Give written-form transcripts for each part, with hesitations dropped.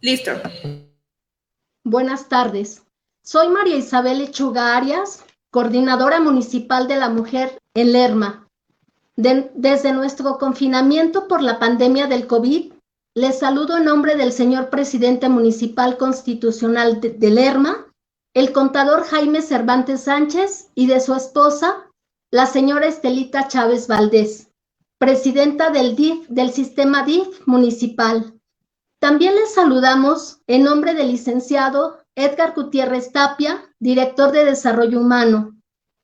Listo. Buenas tardes. Soy María Isabel Lechuga Arias, coordinadora municipal de la mujer en Lerma. Desde nuestro confinamiento por la pandemia del COVID, les saludo en nombre del señor presidente municipal constitucional de Lerma, el contador Jaime Cervantes Sánchez y de su esposa, la señora Estelita Chávez Valdés, presidenta del DIF, del sistema DIF municipal. También les saludamos en nombre del licenciado Edgar Gutiérrez Tapia, director de Desarrollo Humano.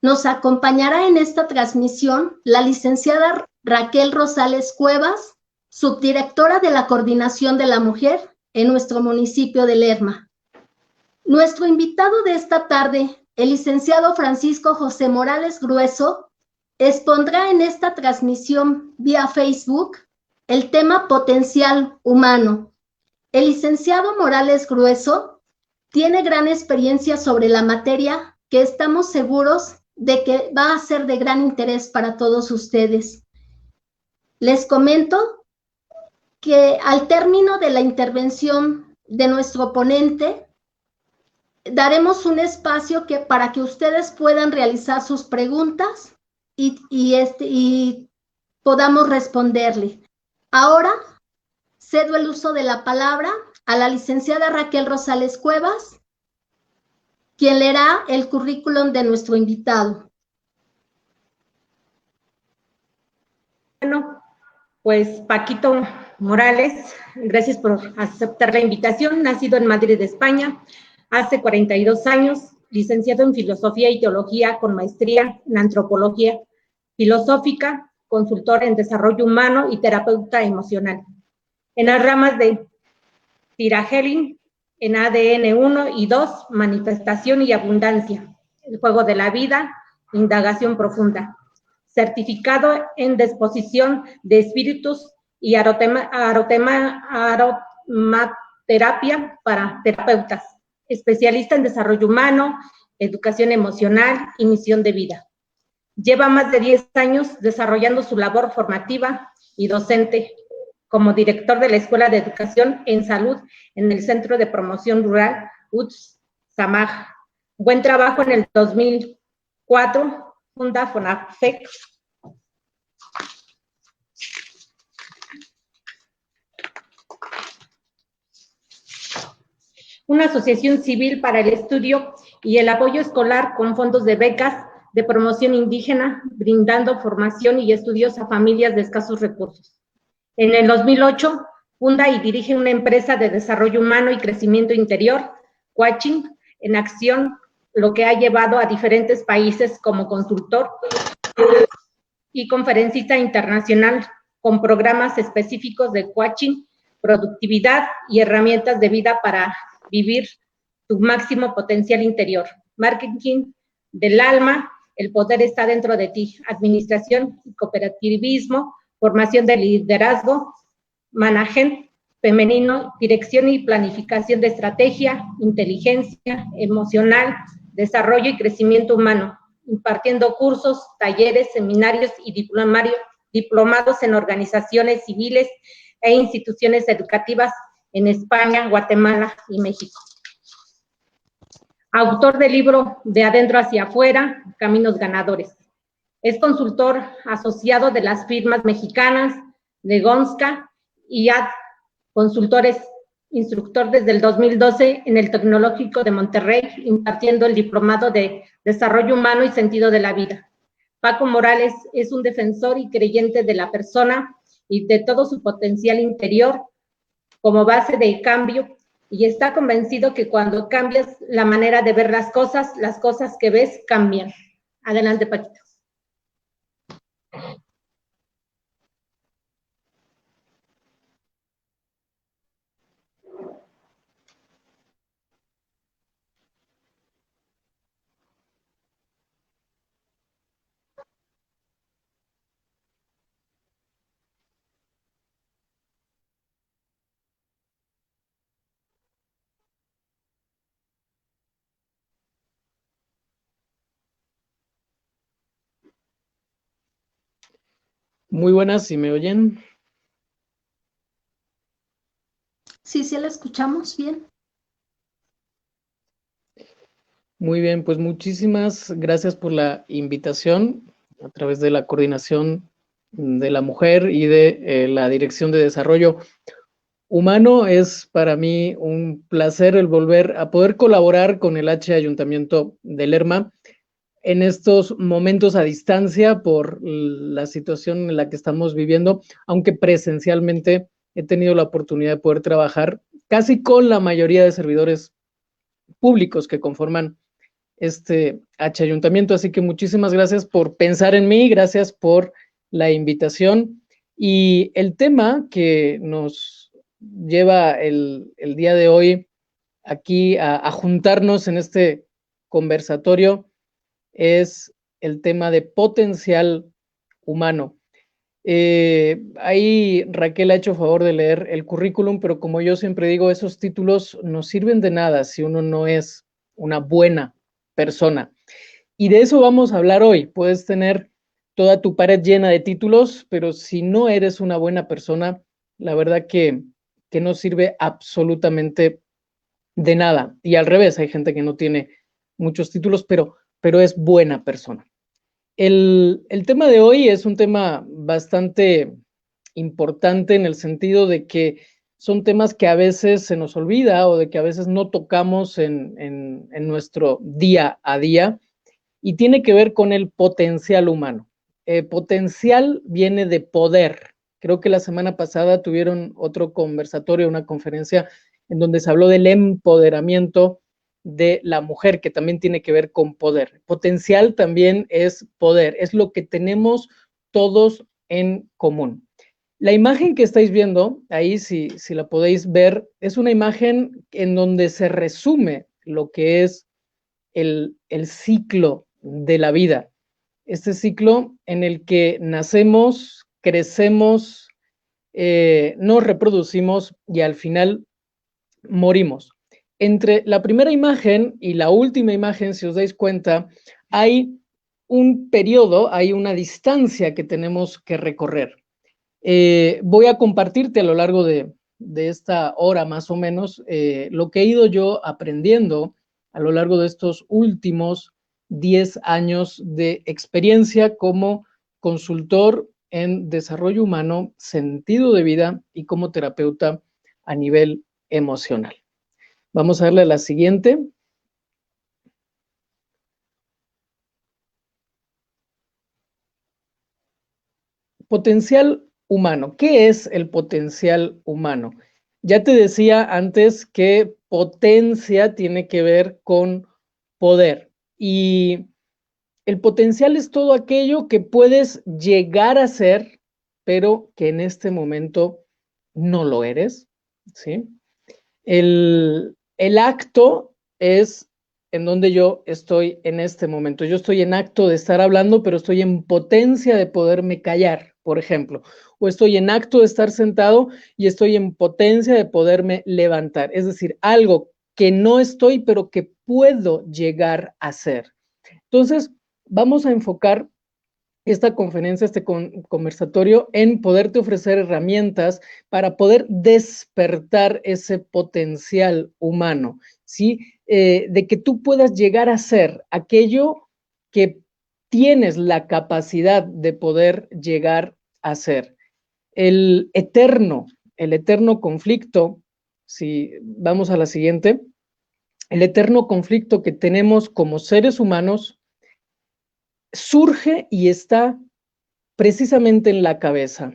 Nos acompañará en esta transmisión la licenciada Raquel Rosales Cuevas, subdirectora de la Coordinación de la Mujer en nuestro municipio de Lerma. Nuestro invitado de esta tarde, el licenciado Francisco José Morales Grueso, expondrá en esta transmisión vía Facebook el tema potencial humano. El licenciado Morales Grueso tiene gran experiencia sobre la materia que estamos seguros de que va a ser de gran interés para todos ustedes. Les comento que al término de la intervención de nuestro ponente, daremos un espacio para que ustedes puedan realizar sus preguntas y podamos responderle. Ahora cedo el uso de la palabra a la licenciada Raquel Rosales Cuevas, quien leerá el currículum de nuestro invitado. Bueno, pues Paquito Morales, gracias por aceptar la invitación. Nacido en Madrid, España, hace 42 años, licenciado en Filosofía y Teología con maestría en Antropología Filosófica, consultor en Desarrollo Humano y terapeuta emocional. En las ramas de Tirahelin, en ADN 1 y 2, Manifestación y Abundancia, El Juego de la Vida, Indagación Profunda. Certificado en Disposición de Espíritus y aromaterapia para terapeutas, especialista en desarrollo humano, educación emocional y misión de vida. Lleva más de 10 años desarrollando su labor formativa y docente como director de la Escuela de Educación en Salud en el Centro de Promoción Rural UTS Samaj. Buen trabajo en el 2004. Funda FONAFEC. Una asociación civil para el estudio y el apoyo escolar con fondos de becas de promoción indígena, brindando formación y estudios a familias de escasos recursos. En el 2008, funda y dirige una empresa de desarrollo humano y crecimiento interior, Coaching en Acción, lo que ha llevado a diferentes países como consultor y conferencista internacional con programas específicos de coaching, productividad y herramientas de vida para vivir tu máximo potencial interior. Marketing del alma, el poder está dentro de ti. Administración y cooperativismo, formación de liderazgo, management femenino, dirección y planificación de estrategia, inteligencia emocional, desarrollo y crecimiento humano, impartiendo cursos, talleres, seminarios y diplomados en organizaciones civiles e instituciones educativas en España, Guatemala y México. Autor del libro De Adentro hacia Afuera, Caminos Ganadores. Es consultor asociado de las firmas mexicanas de Gonska y AD Consultores, instructor desde el 2012 en el Tecnológico de Monterrey, impartiendo el diplomado de Desarrollo Humano y Sentido de la Vida. Paco Morales es un defensor y creyente de la persona y de todo su potencial interior como base de cambio, y está convencido que cuando cambias la manera de ver las cosas que ves cambian. Adelante, Paquito. Muy buenas, ¿si me oyen? Sí, sí la escuchamos bien. Muy bien, pues muchísimas gracias por la invitación a través de la Coordinación de la Mujer y de la Dirección de Desarrollo Humano. Es para mí un placer el volver a poder colaborar con el H Ayuntamiento de Lerma en estos momentos a distancia por la situación en la que estamos viviendo, aunque presencialmente he tenido la oportunidad de poder trabajar casi con la mayoría de servidores públicos que conforman este H Ayuntamiento. Así que muchísimas gracias por pensar en mí, gracias por la invitación. Y el tema que nos lleva el día de hoy aquí a juntarnos en este conversatorio es el tema de potencial humano. Ahí Raquel ha hecho favor de leer el currículum, pero como yo siempre digo, esos títulos no sirven de nada si uno no es una buena persona. Y de eso vamos a hablar hoy. Puedes tener toda tu pared llena de títulos, pero si no eres una buena persona, la verdad que no sirve absolutamente de nada. Y al revés, hay gente que no tiene muchos títulos, pero es buena persona. El tema de hoy es un tema bastante importante en el sentido de que son temas que a veces se nos olvida o de que a veces no tocamos en nuestro día a día, y tiene que ver con el potencial humano. Potencial viene de poder. Creo que la semana pasada tuvieron otro conversatorio, una conferencia en donde se habló del empoderamiento de la mujer, que también tiene que ver con poder. Potencial también es poder, es lo que tenemos todos en común. La imagen que estáis viendo, ahí si la podéis ver, es una imagen en donde se resume lo que es el ciclo de la vida. Este ciclo en el que nacemos, crecemos, nos reproducimos y al final morimos. Entre la primera imagen y la última imagen, si os dais cuenta, hay un periodo, hay una distancia que tenemos que recorrer. Voy a compartirte a lo largo de esta hora más o menos lo que he ido yo aprendiendo a lo largo de estos últimos 10 años de experiencia como consultor en desarrollo humano, sentido de vida y como terapeuta a nivel emocional. Vamos a darle a la siguiente. Potencial humano. ¿Qué es el potencial humano? Ya te decía antes que potencia tiene que ver con poder, y el potencial es todo aquello que puedes llegar a ser, pero que en este momento no lo eres, ¿sí? El acto es en donde yo estoy en este momento. Yo estoy en acto de estar hablando, pero estoy en potencia de poderme callar, por ejemplo. O estoy en acto de estar sentado y estoy en potencia de poderme levantar. Es decir, algo que no estoy, pero que puedo llegar a ser. Entonces, vamos a enfocar esta conferencia, este conversatorio, en poderte ofrecer herramientas para poder despertar ese potencial humano, ¿sí? De que tú puedas llegar a ser aquello que tienes la capacidad de poder llegar a ser. El eterno conflicto, si vamos a la siguiente, el eterno conflicto que tenemos como seres humanos surge y está precisamente en la cabeza.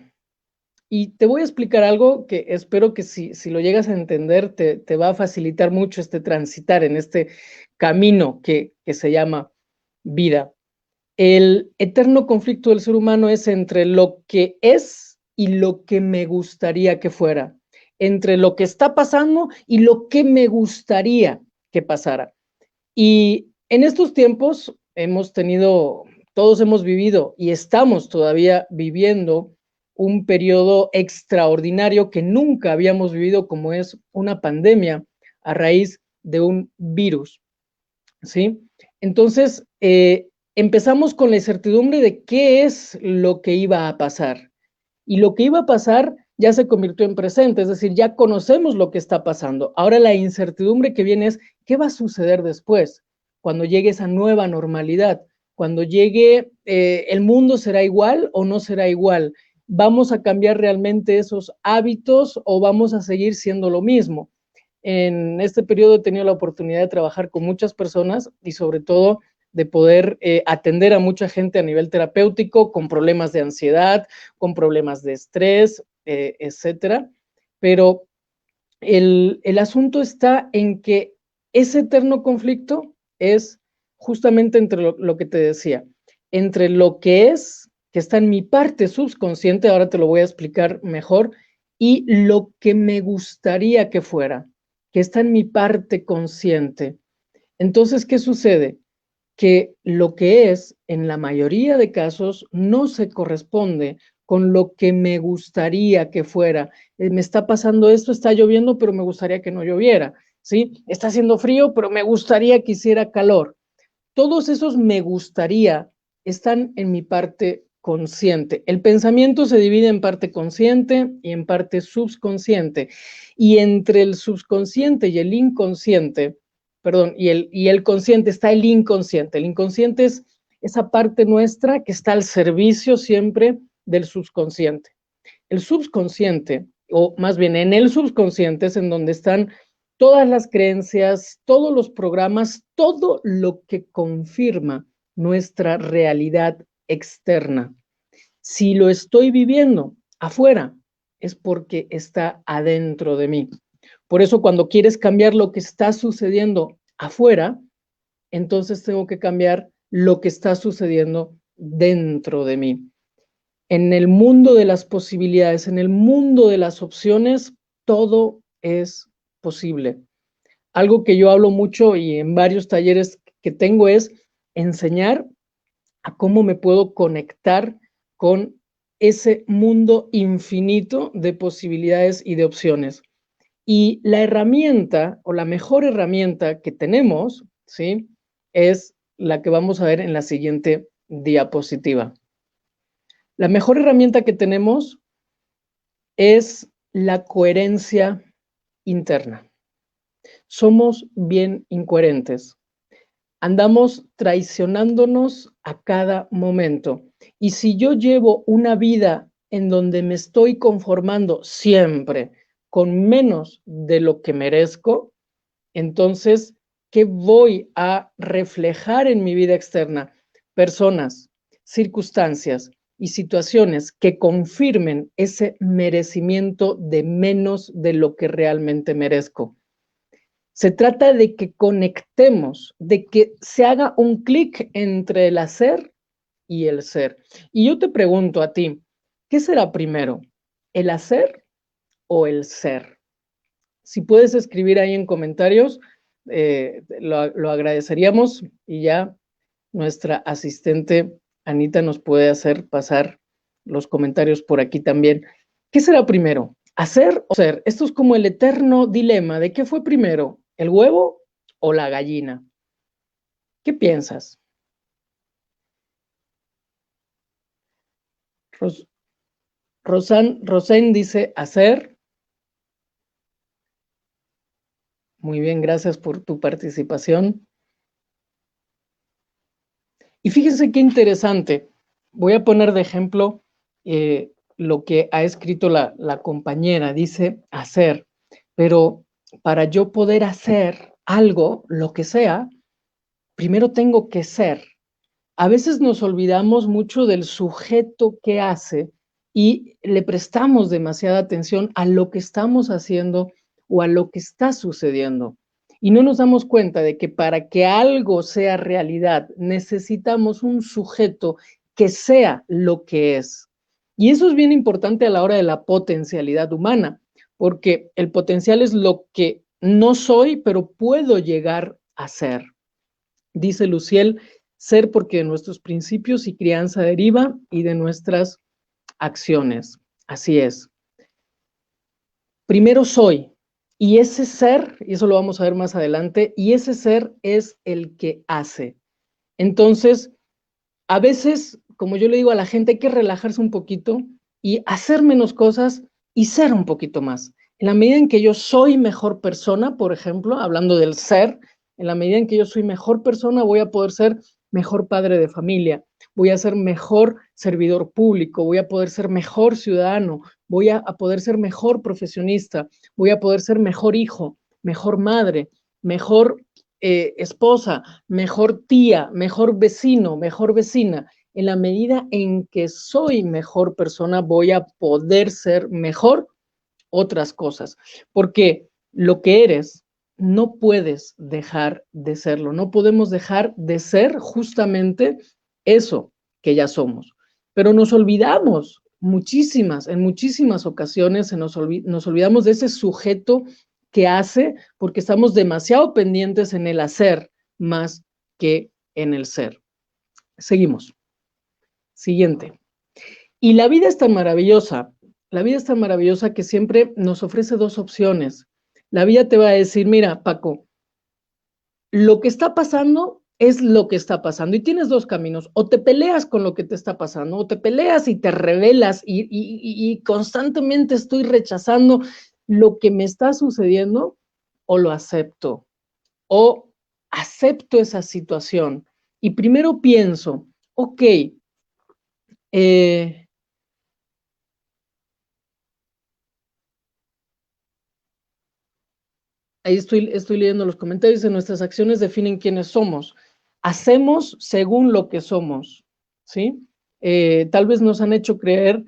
Y te voy a explicar algo que espero que si lo llegas a entender, te va a facilitar mucho este transitar en este camino que se llama vida. El eterno conflicto del ser humano es entre lo que es y lo que me gustaría que fuera, entre lo que está pasando y lo que me gustaría que pasara. Y en estos tiempos todos hemos vivido y estamos todavía viviendo un periodo extraordinario que nunca habíamos vivido, como es una pandemia a raíz de un virus, ¿sí? Entonces, empezamos con la incertidumbre de qué es lo que iba a pasar. Y lo que iba a pasar ya se convirtió en presente, es decir, ya conocemos lo que está pasando. Ahora la incertidumbre que viene es, ¿qué va a suceder después? Cuando llegue esa nueva normalidad, cuando llegue, ¿el mundo será igual o no será igual? ¿Vamos a cambiar realmente esos hábitos o vamos a seguir siendo lo mismo? En este periodo he tenido la oportunidad de trabajar con muchas personas y sobre todo de poder atender a mucha gente a nivel terapéutico con problemas de ansiedad, con problemas de estrés, etcétera. Pero el asunto está en que ese eterno conflicto es justamente entre lo que te decía, entre lo que es, que está en mi parte subconsciente, ahora te lo voy a explicar mejor, y lo que me gustaría que fuera, que está en mi parte consciente. Entonces, ¿qué sucede? Que lo que es, en la mayoría de casos, no se corresponde con lo que me gustaría que fuera. Me está pasando esto, está lloviendo, pero me gustaría que no lloviera, ¿sí? Está haciendo frío, pero me gustaría que hiciera calor. Todos esos me gustaría están en mi parte consciente. El pensamiento se divide en parte consciente y en parte subconsciente. Y entre el subconsciente y el inconsciente, perdón, y el consciente está el inconsciente. El inconsciente es esa parte nuestra que está al servicio siempre del subconsciente. El subconsciente, o más bien en el subconsciente es en donde están todas las creencias, todos los programas, todo lo que confirma nuestra realidad externa. Si lo estoy viviendo afuera, es porque está adentro de mí. Por eso cuando quieres cambiar lo que está sucediendo afuera, entonces tengo que cambiar lo que está sucediendo dentro de mí. En el mundo de las posibilidades, en el mundo de las opciones, todo es posible. Algo que yo hablo mucho y en varios talleres que tengo es enseñar a cómo me puedo conectar con ese mundo infinito de posibilidades y de opciones. Y la herramienta o la mejor herramienta que tenemos, ¿sí? Es la que vamos a ver en la siguiente diapositiva. La mejor herramienta que tenemos es la coherencia interna. Somos bien incoherentes. Andamos traicionándonos a cada momento. Y si yo llevo una vida en donde me estoy conformando siempre con menos de lo que merezco, entonces, ¿qué voy a reflejar en mi vida externa? Personas, circunstancias y situaciones que confirmen ese merecimiento de menos de lo que realmente merezco. Se trata de que conectemos, de que se haga un clic entre el hacer y el ser. Y yo te pregunto a ti, ¿qué será primero? ¿El hacer o el ser? Si puedes escribir ahí en comentarios, lo agradeceríamos y ya nuestra asistente Anita nos puede hacer pasar los comentarios por aquí también. ¿Qué será primero? ¿Hacer o ser? Esto es como el eterno dilema de qué fue primero, el huevo o la gallina. ¿Qué piensas? Rosén dice hacer. Muy bien, gracias por tu participación. Y fíjense qué interesante. Voy a poner de ejemplo lo que ha escrito la compañera. Dice hacer, pero para yo poder hacer algo, lo que sea, primero tengo que ser. A veces nos olvidamos mucho del sujeto que hace y le prestamos demasiada atención a lo que estamos haciendo o a lo que está sucediendo. Y no nos damos cuenta de que para que algo sea realidad necesitamos un sujeto que sea lo que es. Y eso es bien importante a la hora de la potencialidad humana, porque el potencial es lo que no soy, pero puedo llegar a ser. Dice Luciel, ser porque de nuestros principios y crianza deriva y de nuestras acciones. Así es. Primero soy, y ese ser, y eso lo vamos a ver más adelante, y ese ser es el que hace. Entonces, a veces, como yo le digo a la gente, hay que relajarse un poquito y hacer menos cosas y ser un poquito más. En la medida en que yo soy mejor persona, por ejemplo, hablando del ser, en la medida en que yo soy mejor persona, voy a poder ser mejor padre de familia, voy a ser mejor servidor público, voy a poder ser mejor ciudadano, voy a poder ser mejor profesionista, voy a poder ser mejor hijo, mejor madre, mejor esposa, mejor tía, mejor vecino, mejor vecina. En la medida en que soy mejor persona, voy a poder ser mejor otras cosas, porque lo que eres no puedes dejar de serlo, no podemos dejar de ser justamente eso que ya somos, pero nos olvidamos en muchísimas ocasiones nos olvidamos de ese sujeto que hace porque estamos demasiado pendientes en el hacer más que en el ser. Seguimos. Siguiente. Y la vida es tan maravillosa que siempre nos ofrece dos opciones. La vida te va a decir, mira, Paco, lo que está pasando es lo que está pasando y tienes dos caminos, o te peleas con lo que te está pasando, o te peleas y te rebelas y constantemente estoy rechazando lo que me está sucediendo, o lo acepto, o acepto esa situación y primero pienso, ok, ahí estoy leyendo los comentarios, de nuestras acciones definen quiénes somos. Hacemos según lo que somos, ¿sí? Tal vez nos han hecho creer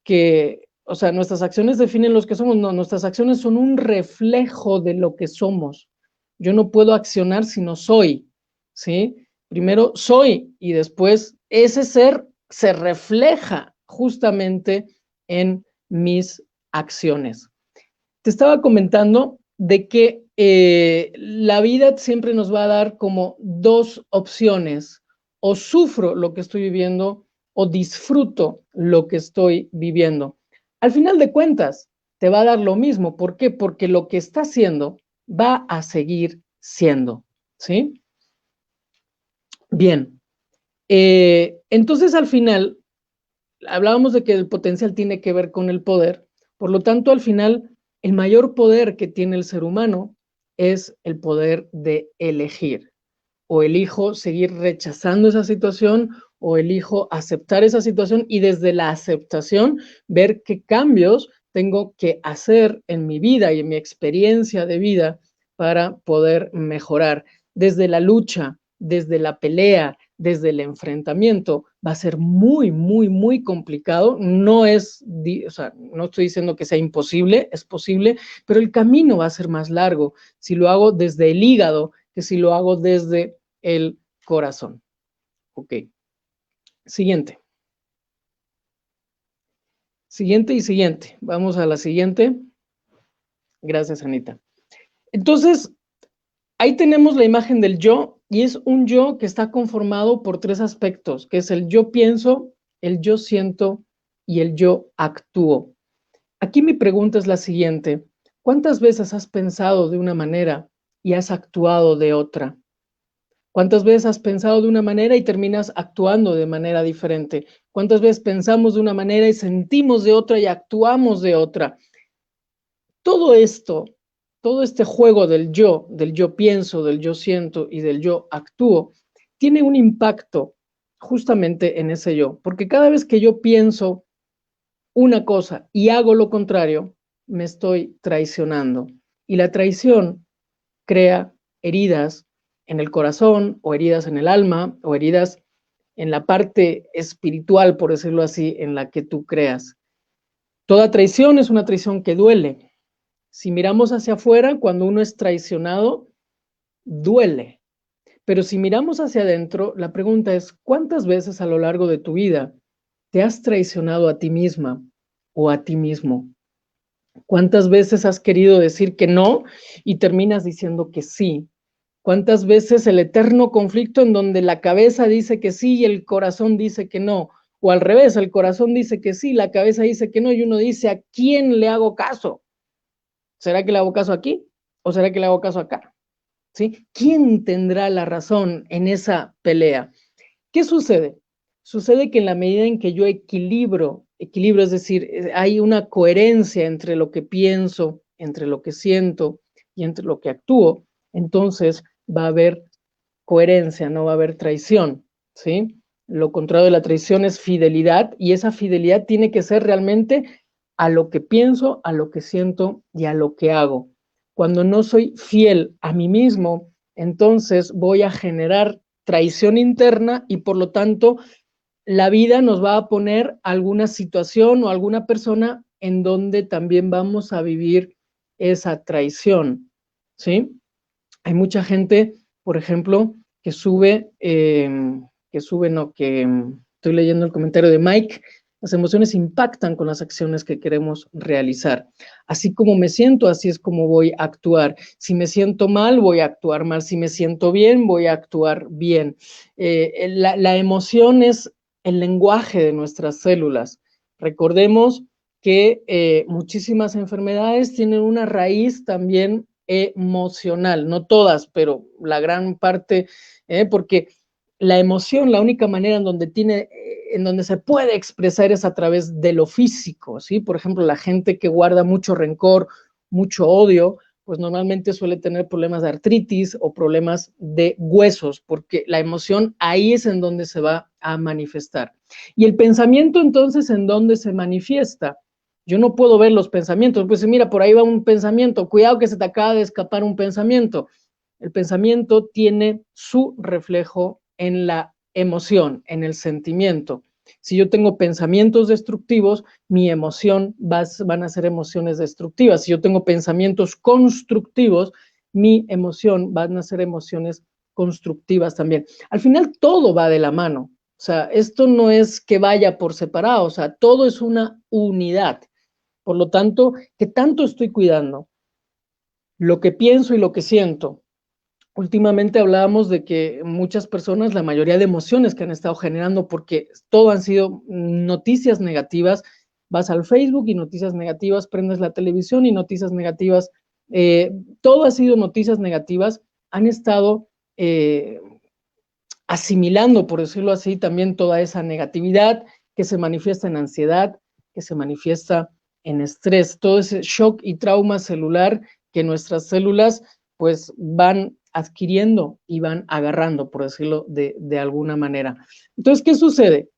que, o sea, nuestras acciones definen los que somos. No, nuestras acciones son un reflejo de lo que somos. Yo no puedo accionar si no soy, ¿sí? Primero soy y después ese ser se refleja justamente en mis acciones. Te estaba comentando de que la vida siempre nos va a dar como dos opciones, o sufro lo que estoy viviendo o disfruto lo que estoy viviendo. Al final de cuentas, te va a dar lo mismo. ¿Por qué? Porque lo que está haciendo va a seguir siendo, ¿sí? Bien, entonces al final, hablábamos de que el potencial tiene que ver con el poder, por lo tanto al final el mayor poder que tiene el ser humano es el poder de elegir. O elijo seguir rechazando esa situación o elijo aceptar esa situación y desde la aceptación ver qué cambios tengo que hacer en mi vida y en mi experiencia de vida para poder mejorar. Desde la lucha, desde la pelea, desde el enfrentamiento, va a ser muy, muy, muy complicado. No es, o sea, no estoy diciendo que sea imposible, es posible, pero el camino va a ser más largo si lo hago desde el hígado que si lo hago desde el corazón. Ok. Siguiente. Siguiente y siguiente. Vamos a la siguiente. Gracias, Anita. Entonces, ahí tenemos la imagen del yo, y es un yo que está conformado por tres aspectos, que es el yo pienso, el yo siento y el yo actúo. Aquí mi pregunta es la siguiente: ¿cuántas veces has pensado de una manera y has actuado de otra? ¿Cuántas veces has pensado de una manera y terminas actuando de manera diferente? ¿Cuántas veces pensamos de una manera y sentimos de otra y actuamos de otra? Todo esto, todo este juego del yo pienso, del yo siento y del yo actúo, tiene un impacto justamente en ese yo, porque cada vez que yo pienso una cosa y hago lo contrario, me estoy traicionando. Y la traición crea heridas en el corazón, o heridas en el alma, o heridas en la parte espiritual, por decirlo así, en la que tú creas. Toda traición es una traición que duele. Si miramos hacia afuera, cuando uno es traicionado, duele. Pero si miramos hacia adentro, la pregunta es, ¿cuántas veces a lo largo de tu vida te has traicionado a ti misma o a ti mismo? ¿Cuántas veces has querido decir que no y terminas diciendo que sí? ¿Cuántas veces el eterno conflicto en donde la cabeza dice que sí y el corazón dice que no? O al revés, el corazón dice que sí, la cabeza dice que no y uno dice, ¿a quién le hago caso? ¿Será que le hago caso aquí o será que le hago caso acá? ¿Sí? ¿Quién tendrá la razón en esa pelea? ¿Qué sucede? Sucede que en la medida en que yo equilibro, es decir, hay una coherencia entre lo que pienso, entre lo que siento y entre lo que actúo, entonces va a haber coherencia, no va a haber traición, ¿sí? Lo contrario de la traición es fidelidad, y esa fidelidad tiene que ser realmente a lo que pienso, a lo que siento y a lo que hago. Cuando no soy fiel a mí mismo, entonces voy a generar traición interna y por lo tanto la vida nos va a poner alguna situación o alguna persona en donde también vamos a vivir esa traición, ¿sí? Hay mucha gente, por ejemplo, que estoy leyendo el comentario de Mike, las emociones impactan con las acciones que queremos realizar. Así como me siento, así es como voy a actuar. Si me siento mal, voy a actuar mal. Si me siento bien, voy a actuar bien. La emoción es el lenguaje de nuestras células. Recordemos que muchísimas enfermedades tienen una raíz también emocional, no todas, pero la gran parte, porque la emoción, la única manera en donde se puede expresar es a través de lo físico, ¿sí? Por ejemplo, la gente que guarda mucho rencor, mucho odio, pues normalmente suele tener problemas de artritis o problemas de huesos, porque la emoción ahí es en donde se va a manifestar. Y el pensamiento, entonces, ¿en dónde se manifiesta? Yo no puedo ver los pensamientos, pues mira, por ahí va un pensamiento, cuidado que se te acaba de escapar un pensamiento. El pensamiento tiene su reflejo en la emoción, en el sentimiento. Si yo tengo pensamientos destructivos, mi emoción van a ser emociones destructivas. Si yo tengo pensamientos constructivos, mi emoción van a ser emociones constructivas también. Al final todo va de la mano. O sea, esto no es que vaya por separado, o sea, todo es una unidad. Por lo tanto, ¿qué tanto estoy cuidando? Lo que pienso y lo que siento. Últimamente hablábamos de que muchas personas, la mayoría de emociones que han estado generando, porque todo han sido noticias negativas, vas al Facebook y noticias negativas, prendes la televisión y noticias negativas, todo ha sido noticias negativas, han estado asimilando, por decirlo así, también toda esa negatividad que se manifiesta en ansiedad, que se manifiesta en estrés, todo ese shock y trauma celular que nuestras células pues van adquiriendo y van agarrando, por decirlo de alguna manera. Entonces, ¿qué sucede?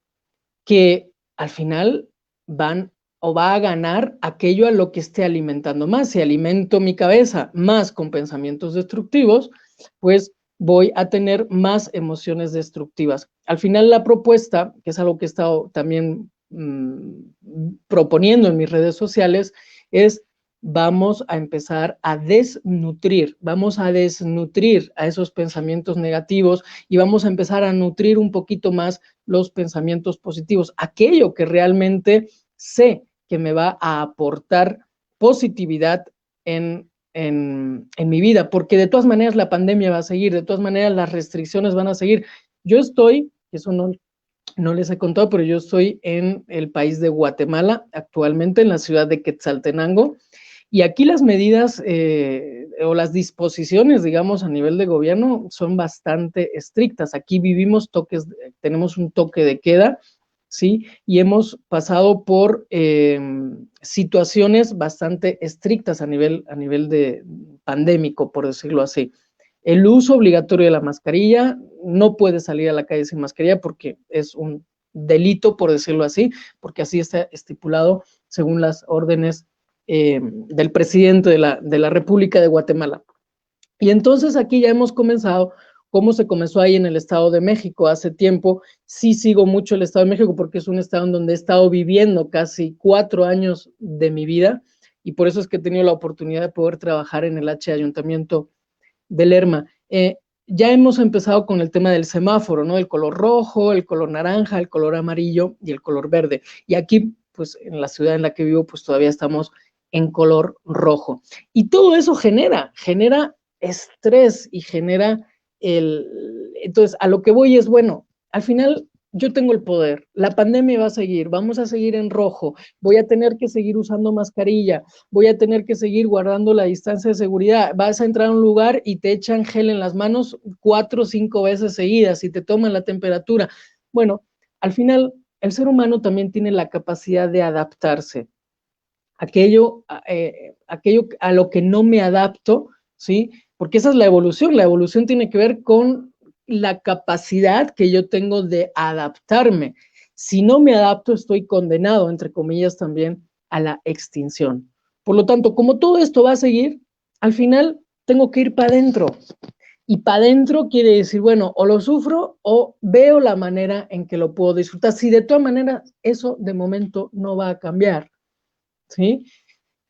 Que al final van o va a ganar aquello a lo que esté alimentando más. Si alimento mi cabeza más con pensamientos destructivos, pues voy a tener más emociones destructivas. Al final la propuesta, que es algo que he estado también proponiendo en mis redes sociales, es vamos a empezar a desnutrir a esos pensamientos negativos y vamos a empezar a nutrir un poquito más los pensamientos positivos, aquello que realmente sé que me va a aportar positividad en mi vida, porque de todas maneras la pandemia va a seguir, de todas maneras las restricciones van a seguir. Yo estoy, eso no les he contado, pero yo estoy en el país de Guatemala, actualmente en la ciudad de Quetzaltenango, y aquí las medidas o las disposiciones, digamos, a nivel de gobierno son bastante estrictas. Aquí tenemos un toque de queda, ¿sí? Y hemos pasado por situaciones bastante estrictas a nivel de pandémico, por decirlo así. El uso obligatorio de la mascarilla, no puede salir a la calle sin mascarilla porque es un delito, por decirlo así, porque así está estipulado según las órdenes del presidente de la República de Guatemala. Y entonces aquí ya hemos comenzado, como se comenzó ahí en el Estado de México hace tiempo. Sí sigo mucho el Estado de México porque es un estado en donde he estado viviendo casi 4 años de mi vida y por eso es que he tenido la oportunidad de poder trabajar en el Ayuntamiento de Lerma. Ya hemos empezado con el tema del semáforo, ¿no? El color rojo, el color naranja, el color amarillo y el color verde. Y aquí, pues en la ciudad en la que vivo, pues todavía estamos en color rojo. Y todo eso genera estrés y genera entonces, a lo que voy es, bueno, al final yo tengo el poder, la pandemia va a seguir, vamos a seguir en rojo, voy a tener que seguir usando mascarilla, voy a tener que seguir guardando la distancia de seguridad, vas a entrar a un lugar y te echan gel en las manos 4 o 5 veces seguidas y te toman la temperatura. Bueno, Al final, el ser humano también tiene la capacidad de adaptarse. Aquello a lo que no me adapto, ¿sí? Porque esa es la evolución. La evolución tiene que ver con la capacidad que yo tengo de adaptarme. Si no me adapto, estoy condenado, entre comillas, también a la extinción. Por lo tanto, como todo esto va a seguir, al final tengo que ir para adentro. Y para adentro quiere decir, bueno, o lo sufro o veo la manera en que lo puedo disfrutar. Si de todas maneras eso de momento no va a cambiar, ¿sí?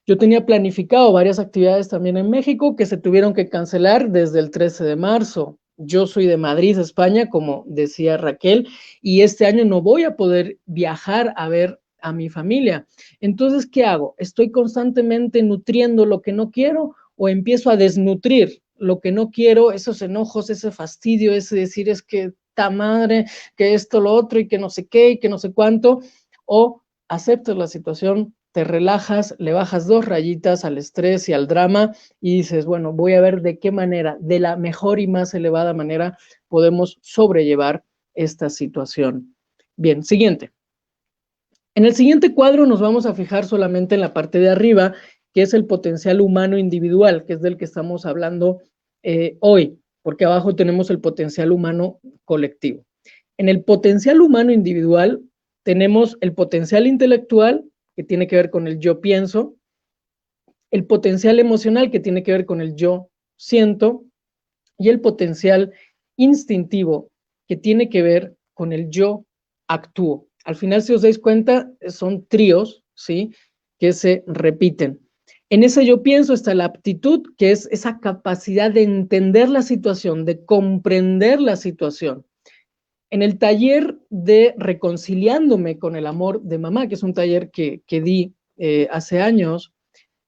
Yo tenía planificado varias actividades también en México que se tuvieron que cancelar desde el 13 de marzo. Yo soy de Madrid, España, como decía Raquel, y este año no voy a poder viajar a ver a mi familia. Entonces, ¿qué hago? ¿Estoy constantemente nutriendo lo que no quiero o empiezo a desnutrir lo que no quiero, esos enojos, ese fastidio, ese decir es que ta madre, que esto, lo otro y que no sé qué y que no sé cuánto, o acepto la situación, te relajas, le bajas 2 rayitas al estrés y al drama y dices, bueno, voy a ver de qué manera, de la mejor y más elevada manera, podemos sobrellevar esta situación. Bien, siguiente. En el siguiente cuadro nos vamos a fijar solamente en la parte de arriba, que es el potencial humano individual, que es del que estamos hablando hoy, porque abajo tenemos el potencial humano colectivo. En el potencial humano individual tenemos el potencial intelectual, que tiene que ver con el yo pienso, el potencial emocional, que tiene que ver con el yo siento, y el potencial instintivo, que tiene que ver con el yo actúo. Al final, si os dais cuenta, son tríos, ¿sí? Que se repiten. En ese yo pienso está la aptitud, que es esa capacidad de entender la situación, de comprender la situación. En el taller de Reconciliándome con el amor de mamá, que es un taller que di hace años,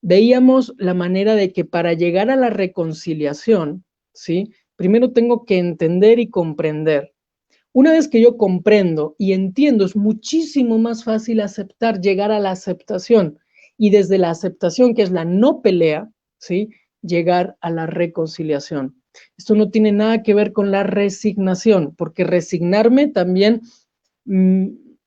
veíamos la manera de que para llegar a la reconciliación, ¿sí? Primero tengo que entender y comprender. Una vez que yo comprendo y entiendo, es muchísimo más fácil aceptar, llegar a la aceptación. Y desde la aceptación, que es la no pelea, ¿sí? Llegar a la reconciliación. Esto no tiene nada que ver con la resignación, porque resignarme también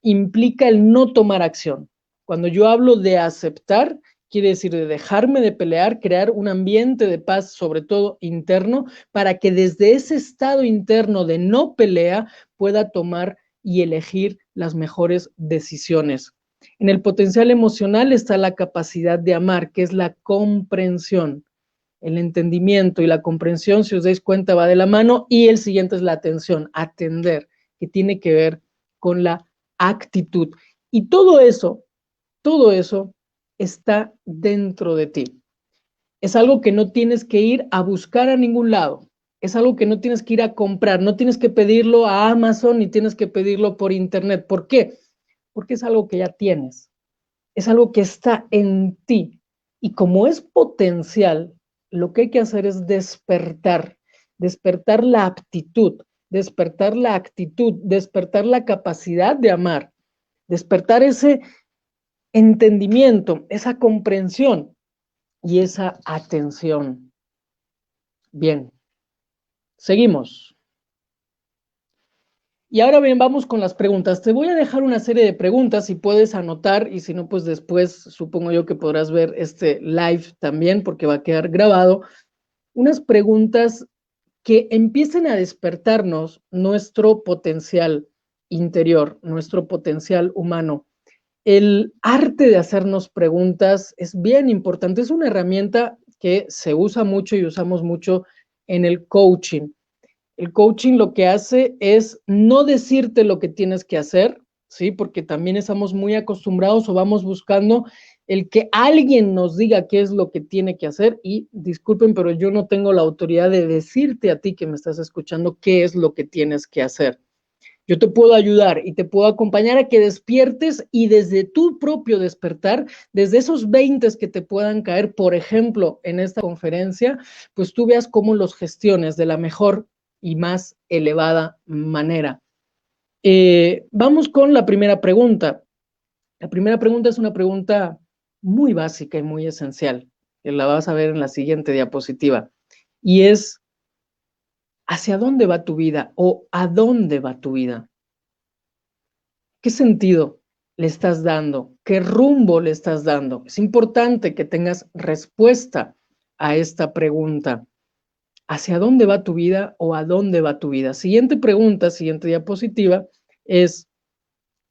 implica el no tomar acción. Cuando yo hablo de aceptar, quiere decir de dejarme de pelear, crear un ambiente de paz, sobre todo interno, para que desde ese estado interno de no pelea pueda tomar y elegir las mejores decisiones. En el potencial emocional está la capacidad de amar, que es la comprensión. El entendimiento y la comprensión, si os dais cuenta, va de la mano, y el siguiente es la atención, atender, que tiene que ver con la actitud. Y todo eso está dentro de ti. Es algo que no tienes que ir a buscar a ningún lado. Es algo que no tienes que ir a comprar. No tienes que pedirlo a Amazon ni tienes que pedirlo por internet. ¿Por qué? Porque es algo que ya tienes. Es algo que está en ti. Y como es potencial, lo que hay que hacer es despertar la aptitud, despertar la actitud, despertar la capacidad de amar, despertar ese entendimiento, esa comprensión y esa atención. Bien, seguimos. Y ahora bien, vamos con las preguntas. Te voy a dejar una serie de preguntas si puedes anotar y si no, pues después supongo yo que podrás ver este live también porque va a quedar grabado. Unas preguntas que empiecen a despertarnos nuestro potencial interior, nuestro potencial humano. El arte de hacernos preguntas es bien importante. Es una herramienta que se usa mucho y usamos mucho en el coaching. El coaching lo que hace es no decirte lo que tienes que hacer, ¿sí? Porque también estamos muy acostumbrados o vamos buscando el que alguien nos diga qué es lo que tiene que hacer y disculpen, pero yo no tengo la autoridad de decirte a ti que me estás escuchando qué es lo que tienes que hacer. Yo te puedo ayudar y te puedo acompañar a que despiertes y desde tu propio despertar, desde esos 20 que te puedan caer, por ejemplo, en esta conferencia, pues tú veas cómo los gestiones de la mejor y más elevada manera. Vamos con la primera pregunta. La primera pregunta es una pregunta muy básica y muy esencial, que la vas a ver en la siguiente diapositiva, y es, ¿hacia dónde va tu vida o a dónde va tu vida? ¿Qué sentido le estás dando? ¿Qué rumbo le estás dando? Es importante que tengas respuesta a esta pregunta. ¿Hacia dónde va tu vida o a dónde va tu vida? Siguiente pregunta, siguiente diapositiva, es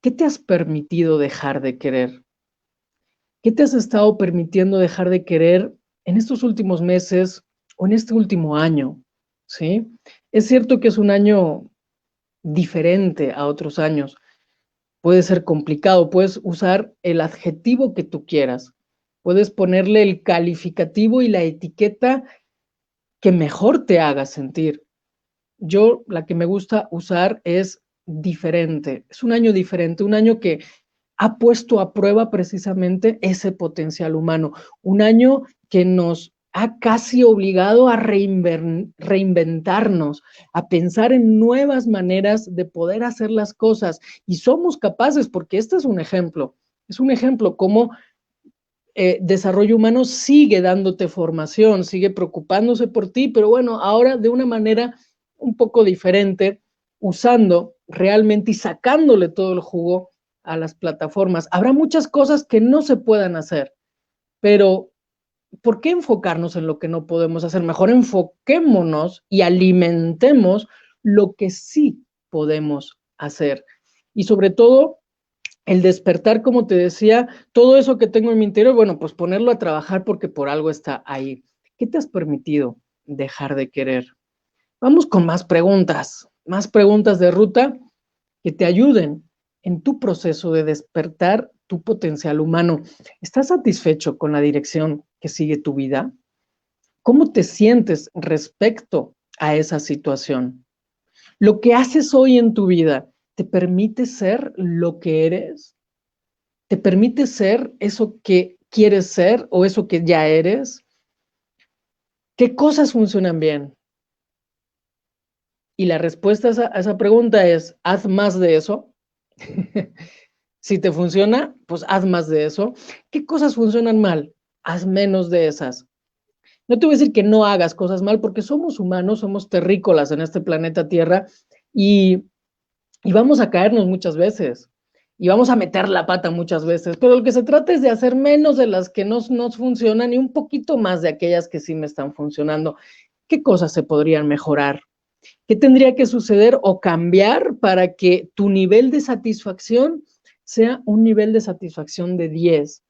¿qué te has permitido dejar de querer? ¿Qué te has estado permitiendo dejar de querer en estos últimos meses o en este último año? ¿Sí? Es cierto que es un año diferente a otros años. Puede ser complicado, puedes usar el adjetivo que tú quieras. Puedes ponerle el calificativo y la etiqueta que mejor te haga sentir. Yo la que me gusta usar es diferente. Es un año diferente, un año que ha puesto a prueba precisamente ese potencial humano. Un año que nos ha casi obligado a reinventarnos, a pensar en nuevas maneras de poder hacer las cosas. Y somos capaces, porque este es un ejemplo cómo desarrollo humano sigue dándote formación, sigue preocupándose por ti, pero bueno, ahora de una manera un poco diferente, usando realmente y sacándole todo el jugo a las plataformas. Habrá muchas cosas que no se puedan hacer, pero ¿por qué enfocarnos en lo que no podemos hacer? Mejor enfoquémonos y alimentemos lo que sí podemos hacer. Y sobre todo, el despertar, como te decía, todo eso que tengo en mi interior, bueno, pues ponerlo a trabajar porque por algo está ahí. ¿Qué te has permitido dejar de querer? Vamos con más preguntas de ruta que te ayuden en tu proceso de despertar tu potencial humano. ¿Estás satisfecho con la dirección que sigue tu vida? ¿Cómo te sientes respecto a esa situación? ¿Lo que haces hoy en tu vida te permite ser lo que eres? ¿Te permite ser eso que quieres ser o eso que ya eres? ¿Qué cosas funcionan bien? Y la respuesta a esa pregunta es, haz más de eso. Si te funciona, pues haz más de eso. ¿Qué cosas funcionan mal? Haz menos de esas. No te voy a decir que no hagas cosas mal, porque somos humanos, somos terrícolas en este planeta Tierra y, y vamos a caernos muchas veces y vamos a meter la pata muchas veces, pero lo que se trata es de hacer menos de las que nos funcionan y un poquito más de aquellas que sí me están funcionando. ¿Qué cosas se podrían mejorar? ¿Qué tendría que suceder o cambiar para que tu nivel de satisfacción sea un nivel de satisfacción de 10?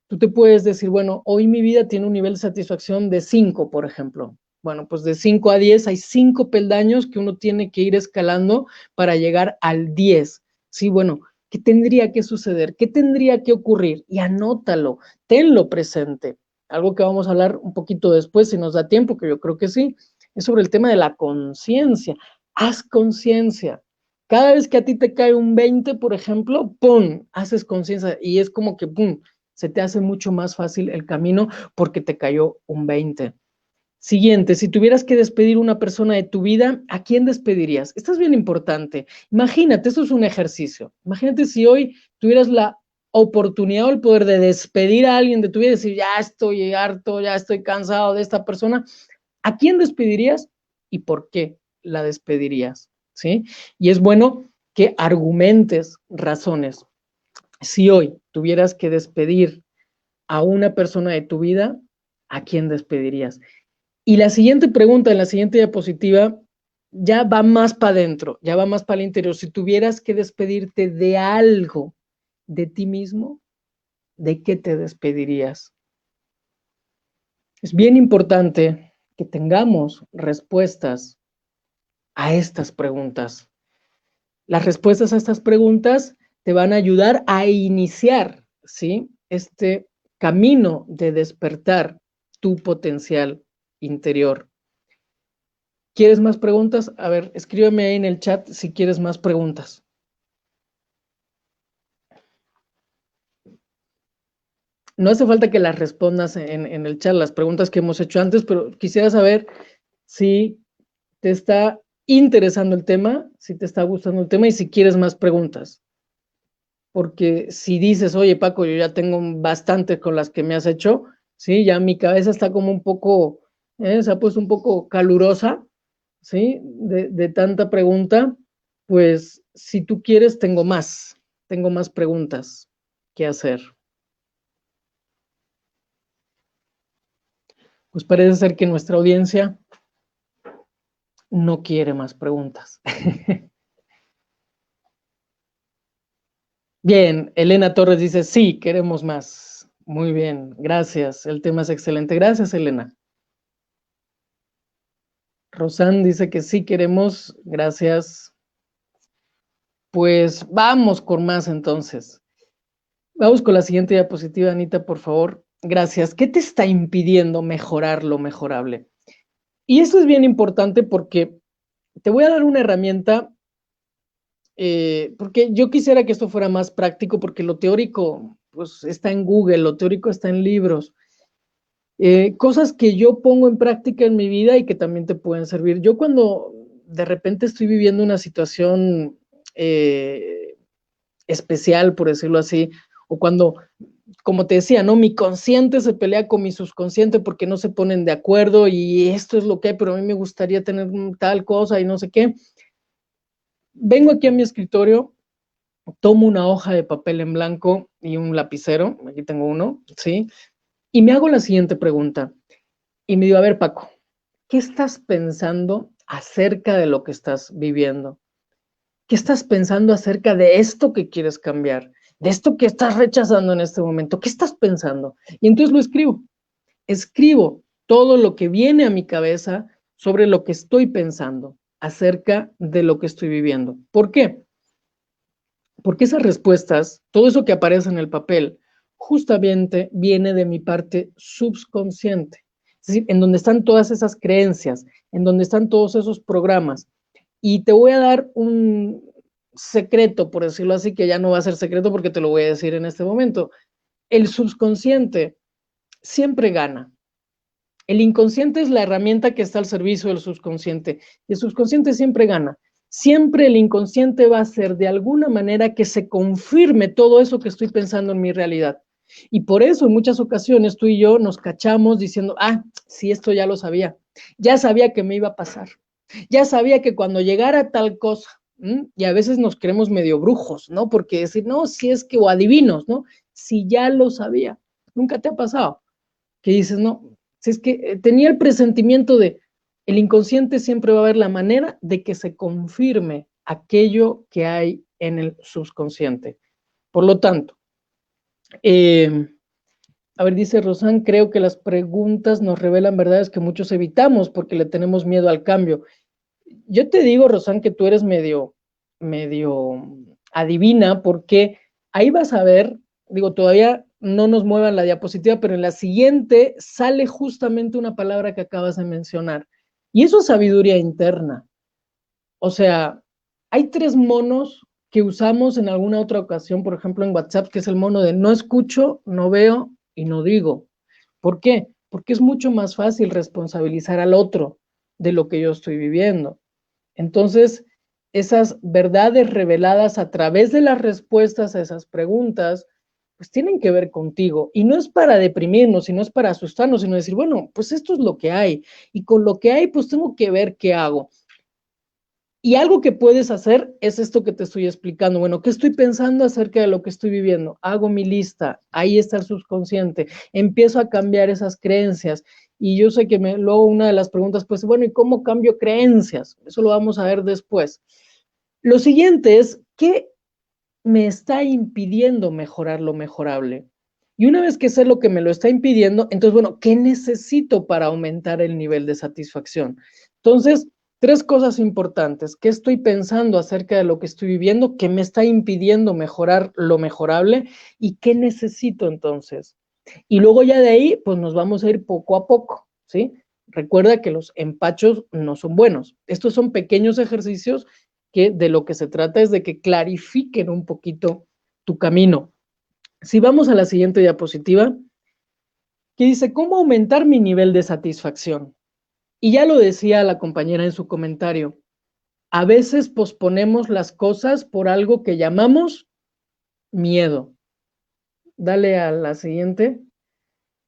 Tú te puedes decir, bueno, hoy mi vida tiene un nivel de satisfacción de 5, por ejemplo. Bueno, pues de 5 a 10 hay 5 peldaños que uno tiene que ir escalando para llegar al 10. Sí, bueno, ¿qué tendría que suceder? ¿Qué tendría que ocurrir? Y anótalo, tenlo presente. Algo que vamos a hablar un poquito después, si nos da tiempo, que yo creo que sí, es sobre el tema de la conciencia. Haz conciencia. Cada vez que a ti te cae un 20, por ejemplo, ¡pum!, haces conciencia y es como que ¡pum!, se te hace mucho más fácil el camino porque te cayó un 20. Siguiente, si tuvieras que despedir una persona de tu vida, ¿a quién despedirías? Esto es bien importante. Imagínate, esto es un ejercicio. Imagínate si hoy tuvieras la oportunidad o el poder de despedir a alguien de tu vida y decir, ya estoy harto, ya estoy cansado de esta persona. ¿A quién despedirías y por qué la despedirías? ¿Sí? Y es bueno que argumentes razones. Si hoy tuvieras que despedir a una persona de tu vida, ¿a quién despedirías? Y la siguiente pregunta, en la siguiente diapositiva, ya va más para adentro, ya va más para el interior. Si tuvieras que despedirte de algo de ti mismo, ¿de qué te despedirías? Es bien importante que tengamos respuestas a estas preguntas. Las respuestas a estas preguntas te van a ayudar a iniciar, ¿sí?, este camino de despertar tu potencial interior. ¿Quieres más preguntas? A ver, escríbeme ahí en el chat si quieres más preguntas. No hace falta que las respondas en el chat, las preguntas que hemos hecho antes, pero quisiera saber si te está interesando el tema, si te está gustando el tema y si quieres más preguntas. Porque si dices, oye Paco, yo ya tengo bastante con las que me has hecho, ¿sí? Ya mi cabeza está como un poco, se ha puesto un poco calurosa, ¿sí? De tanta pregunta, pues si tú quieres, tengo más. tengo más preguntas que hacer. Pues parece ser que nuestra audiencia no quiere más preguntas. Bien, Elena Torres dice, sí, queremos más. Muy bien, gracias. El tema es excelente. Gracias, Elena. Rosán dice que sí queremos. Gracias. Pues vamos con más entonces. Vamos con la siguiente diapositiva, Anita, por favor. Gracias. ¿Qué te está impidiendo mejorar lo mejorable? Y esto es bien importante porque te voy a dar una herramienta, porque yo quisiera que esto fuera más práctico, porque lo teórico pues está en Google, lo teórico está en libros. Cosas que yo pongo en práctica en mi vida y que también te pueden servir. Yo cuando de repente estoy viviendo una situación especial, por decirlo así, o cuando, como te decía, ¿no? Mi consciente se pelea con mi subconsciente porque no se ponen de acuerdo y esto es lo que hay, pero a mí me gustaría tener tal cosa y no sé qué. Vengo aquí a mi escritorio, tomo una hoja de papel en blanco y un lapicero, aquí tengo uno, ¿sí? Y me hago la siguiente pregunta. Y me digo, a ver, Paco, ¿qué estás pensando acerca de lo que estás viviendo? ¿Qué estás pensando acerca de esto que quieres cambiar? De esto que estás rechazando en este momento. ¿Qué estás pensando? Y entonces lo escribo. Escribo todo lo que viene a mi cabeza sobre lo que estoy pensando acerca de lo que estoy viviendo. ¿Por qué? Porque esas respuestas, todo eso que aparece en el papel, justamente viene de mi parte subconsciente. Es decir, en donde están todas esas creencias, en donde están todos esos programas. Y te voy a dar un secreto, por decirlo así, que ya no va a ser secreto porque te lo voy a decir en este momento. El subconsciente siempre gana. El inconsciente es la herramienta que está al servicio del subconsciente. Y el subconsciente siempre gana. Siempre el inconsciente va a hacer de alguna manera que se confirme todo eso que estoy pensando en mi realidad. Y por eso en muchas ocasiones tú y yo nos cachamos diciendo, ah, sí, esto ya lo sabía. Ya sabía que me iba a pasar. Ya sabía que cuando llegara tal cosa, y a veces nos creemos medio brujos, ¿no? Porque decir, no, si es que, o adivinos, ¿no? Si ya lo sabía. Nunca te ha pasado. Que dices, no, si es que tenía el presentimiento de, el inconsciente siempre va a ver la manera de que se confirme aquello que hay en el subconsciente. Por lo tanto, a ver, dice Rosán, creo que las preguntas nos revelan verdades que muchos evitamos porque le tenemos miedo al cambio. Yo te digo, Rosán, que tú eres medio adivina, porque ahí vas a ver, digo, todavía no nos muevan la diapositiva, pero en la siguiente sale justamente una palabra que acabas de mencionar. Y eso es sabiduría interna. O sea, hay 3 monos que usamos en alguna otra ocasión, por ejemplo en WhatsApp, que es el mono de no escucho, no veo y no digo. ¿Por qué? Porque es mucho más fácil responsabilizar al otro de lo que yo estoy viviendo. Entonces, esas verdades reveladas a través de las respuestas a esas preguntas, pues tienen que ver contigo. Y no es para deprimirnos, sino es para asustarnos, sino decir, bueno, pues esto es lo que hay. Y con lo que hay, pues tengo que ver qué hago. Y algo que puedes hacer es esto que te estoy explicando. Bueno, ¿qué estoy pensando acerca de lo que estoy viviendo? Hago mi lista, ahí está el subconsciente, empiezo a cambiar esas creencias. Y yo sé que luego una de las preguntas, pues, bueno, ¿y cómo cambio creencias? Eso lo vamos a ver después. Lo siguiente es, ¿qué me está impidiendo mejorar lo mejorable? Y una vez que sé lo que me lo está impidiendo, entonces, bueno, ¿qué necesito para aumentar el nivel de satisfacción? Entonces, 3 cosas importantes. ¿Qué estoy pensando acerca de lo que estoy viviendo? ¿Qué me está impidiendo mejorar lo mejorable? ¿Y qué necesito entonces? Y luego ya de ahí, pues nos vamos a ir poco a poco, ¿sí? Recuerda que los empachos no son buenos. Estos son pequeños ejercicios que de lo que se trata es de que clarifiquen un poquito tu camino. Si vamos a la siguiente diapositiva, que dice, ¿cómo aumentar mi nivel de satisfacción? Y ya lo decía la compañera en su comentario, a veces posponemos las cosas por algo que llamamos miedo. Dale a la siguiente,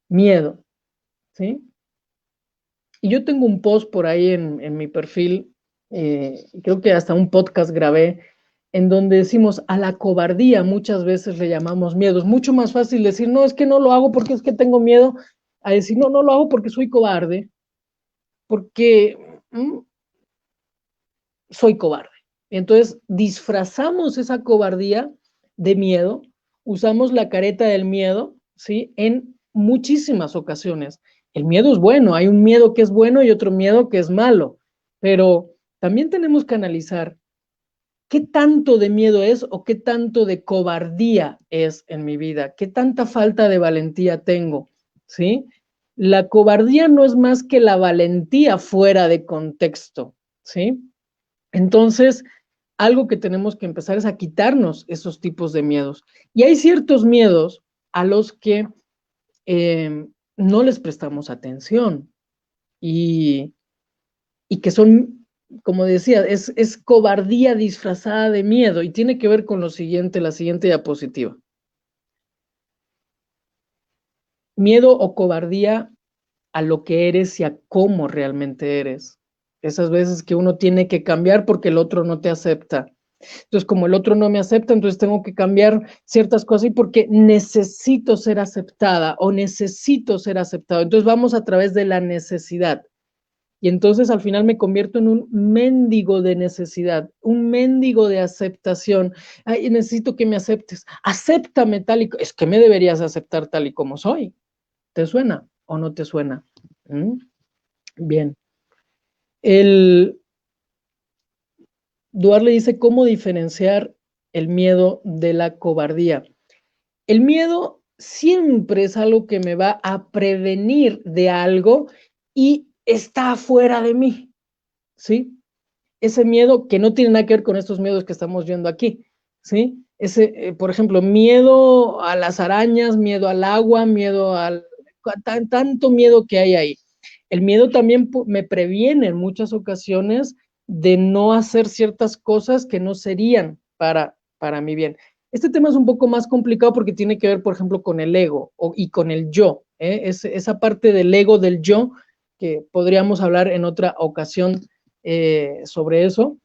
miedo, ¿sí? Y yo tengo un post por ahí en mi perfil, creo que hasta un podcast grabé, en donde decimos a la cobardía, muchas veces le llamamos miedo. Es mucho más fácil decir, no, es que no lo hago porque es que tengo miedo, a decir, no, no lo hago porque soy cobarde, porque soy cobarde. Entonces disfrazamos esa cobardía de miedo, usamos la careta del miedo, ¿sí? En muchísimas ocasiones. El miedo es bueno, hay un miedo que es bueno y otro miedo que es malo, pero también tenemos que analizar qué tanto de miedo es o qué tanto de cobardía es en mi vida, qué tanta falta de valentía tengo, ¿sí? La cobardía no es más que la valentía fuera de contexto, ¿sí? Entonces, algo que tenemos que empezar es a quitarnos esos tipos de miedos. Y hay ciertos miedos a los que no les prestamos atención y que son, como decía, es cobardía disfrazada de miedo y tiene que ver con lo siguiente, la siguiente diapositiva. Miedo o cobardía a lo que eres y a cómo realmente eres. Esas veces que uno tiene que cambiar porque el otro no te acepta. Entonces, como el otro no me acepta, entonces tengo que cambiar ciertas cosas y porque necesito ser aceptada o necesito ser aceptado. Entonces vamos a través de la necesidad. Y entonces al final me convierto en un mendigo de necesidad, un mendigo de aceptación. Ay, necesito que me aceptes. Acéptame tal y es que me deberías aceptar tal y como soy. ¿Te suena o no te suena? Bien. Duarte le dice cómo diferenciar el miedo de la cobardía. El miedo siempre es algo que me va a prevenir de algo y está afuera de mí, ¿sí? Ese miedo que no tiene nada que ver con estos miedos que estamos viendo aquí, ¿sí? Ese, por ejemplo, miedo a las arañas, miedo al agua, miedo al tanto miedo que hay ahí. El miedo también me previene en muchas ocasiones de no hacer ciertas cosas que no serían para mi bien. Este tema es un poco más complicado porque tiene que ver, por ejemplo, con el ego y con el yo, esa parte del ego, del yo, que podríamos hablar en otra ocasión sobre eso.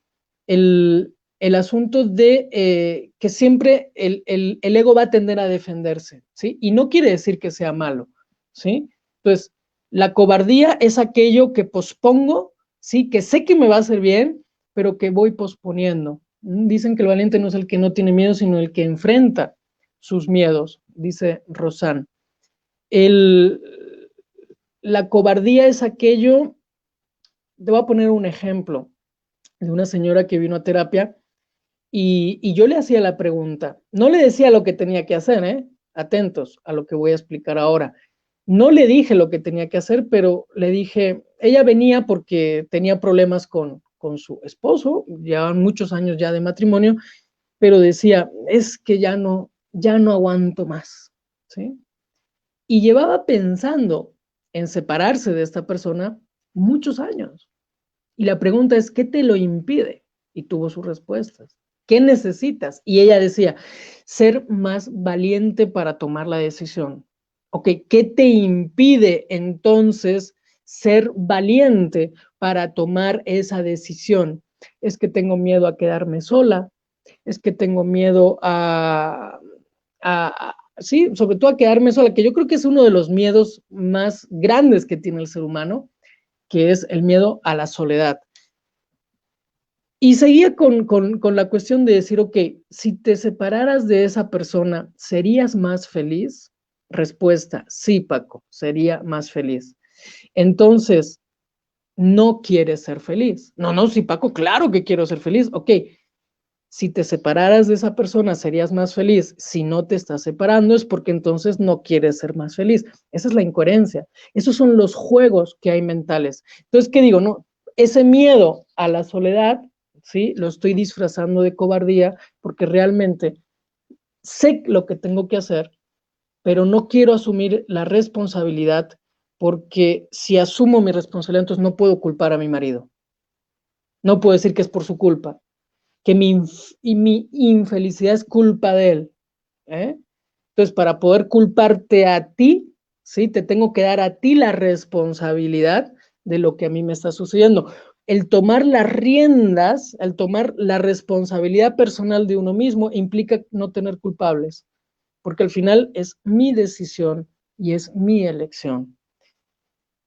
El asunto de que siempre el ego va a tender a defenderse, ¿sí? Y no quiere decir que sea malo, ¿sí? Entonces, la cobardía es aquello que pospongo, ¿sí? Que sé que me va a hacer bien, pero que voy posponiendo. Dicen que el valiente no es el que no tiene miedo, sino el que enfrenta sus miedos, dice Rosan. La cobardía es aquello, te voy a poner un ejemplo de una señora que vino a terapia y yo le hacía la pregunta, no le decía lo que tenía que hacer, atentos a lo que voy a explicar ahora. No le dije lo que tenía que hacer, pero le dije, ella venía porque tenía problemas con su esposo, llevaban muchos años ya de matrimonio, pero decía, es que ya no aguanto más, ¿sí? Y llevaba pensando en separarse de esta persona muchos años. Y la pregunta es, ¿qué te lo impide? Y tuvo sus respuestas. ¿Qué necesitas? Y ella decía, ser más valiente para tomar la decisión. Ok, ¿qué te impide entonces ser valiente para tomar esa decisión? Es que tengo miedo a quedarme sola, es que tengo miedo sí, sobre todo a quedarme sola, que yo creo que es uno de los miedos más grandes que tiene el ser humano, que es el miedo a la soledad. Y seguía con la cuestión de decir, ok, si te separaras de esa persona, ¿serías más feliz? Respuesta, sí, Paco, sería más feliz. Entonces, no quieres ser feliz. No, sí, Paco, claro que quiero ser feliz. Ok, si te separaras de esa persona, ¿serías más feliz? Si no te estás separando es porque entonces no quieres ser más feliz. Esa es la incoherencia. Esos son los juegos que hay mentales. Entonces, ¿qué digo? No, ese miedo a la soledad, ¿sí? Lo estoy disfrazando de cobardía porque realmente sé lo que tengo que hacer, pero no quiero asumir la responsabilidad porque si asumo mi responsabilidad, entonces no puedo culpar a mi marido. No puedo decir que es por su culpa, que mi infelicidad es culpa de él. Entonces, para poder culparte a ti, ¿sí? Te tengo que dar a ti la responsabilidad de lo que a mí me está sucediendo. el tomar las riendas, el tomar la responsabilidad personal de uno mismo implica no tener culpables, porque al final es mi decisión y es mi elección.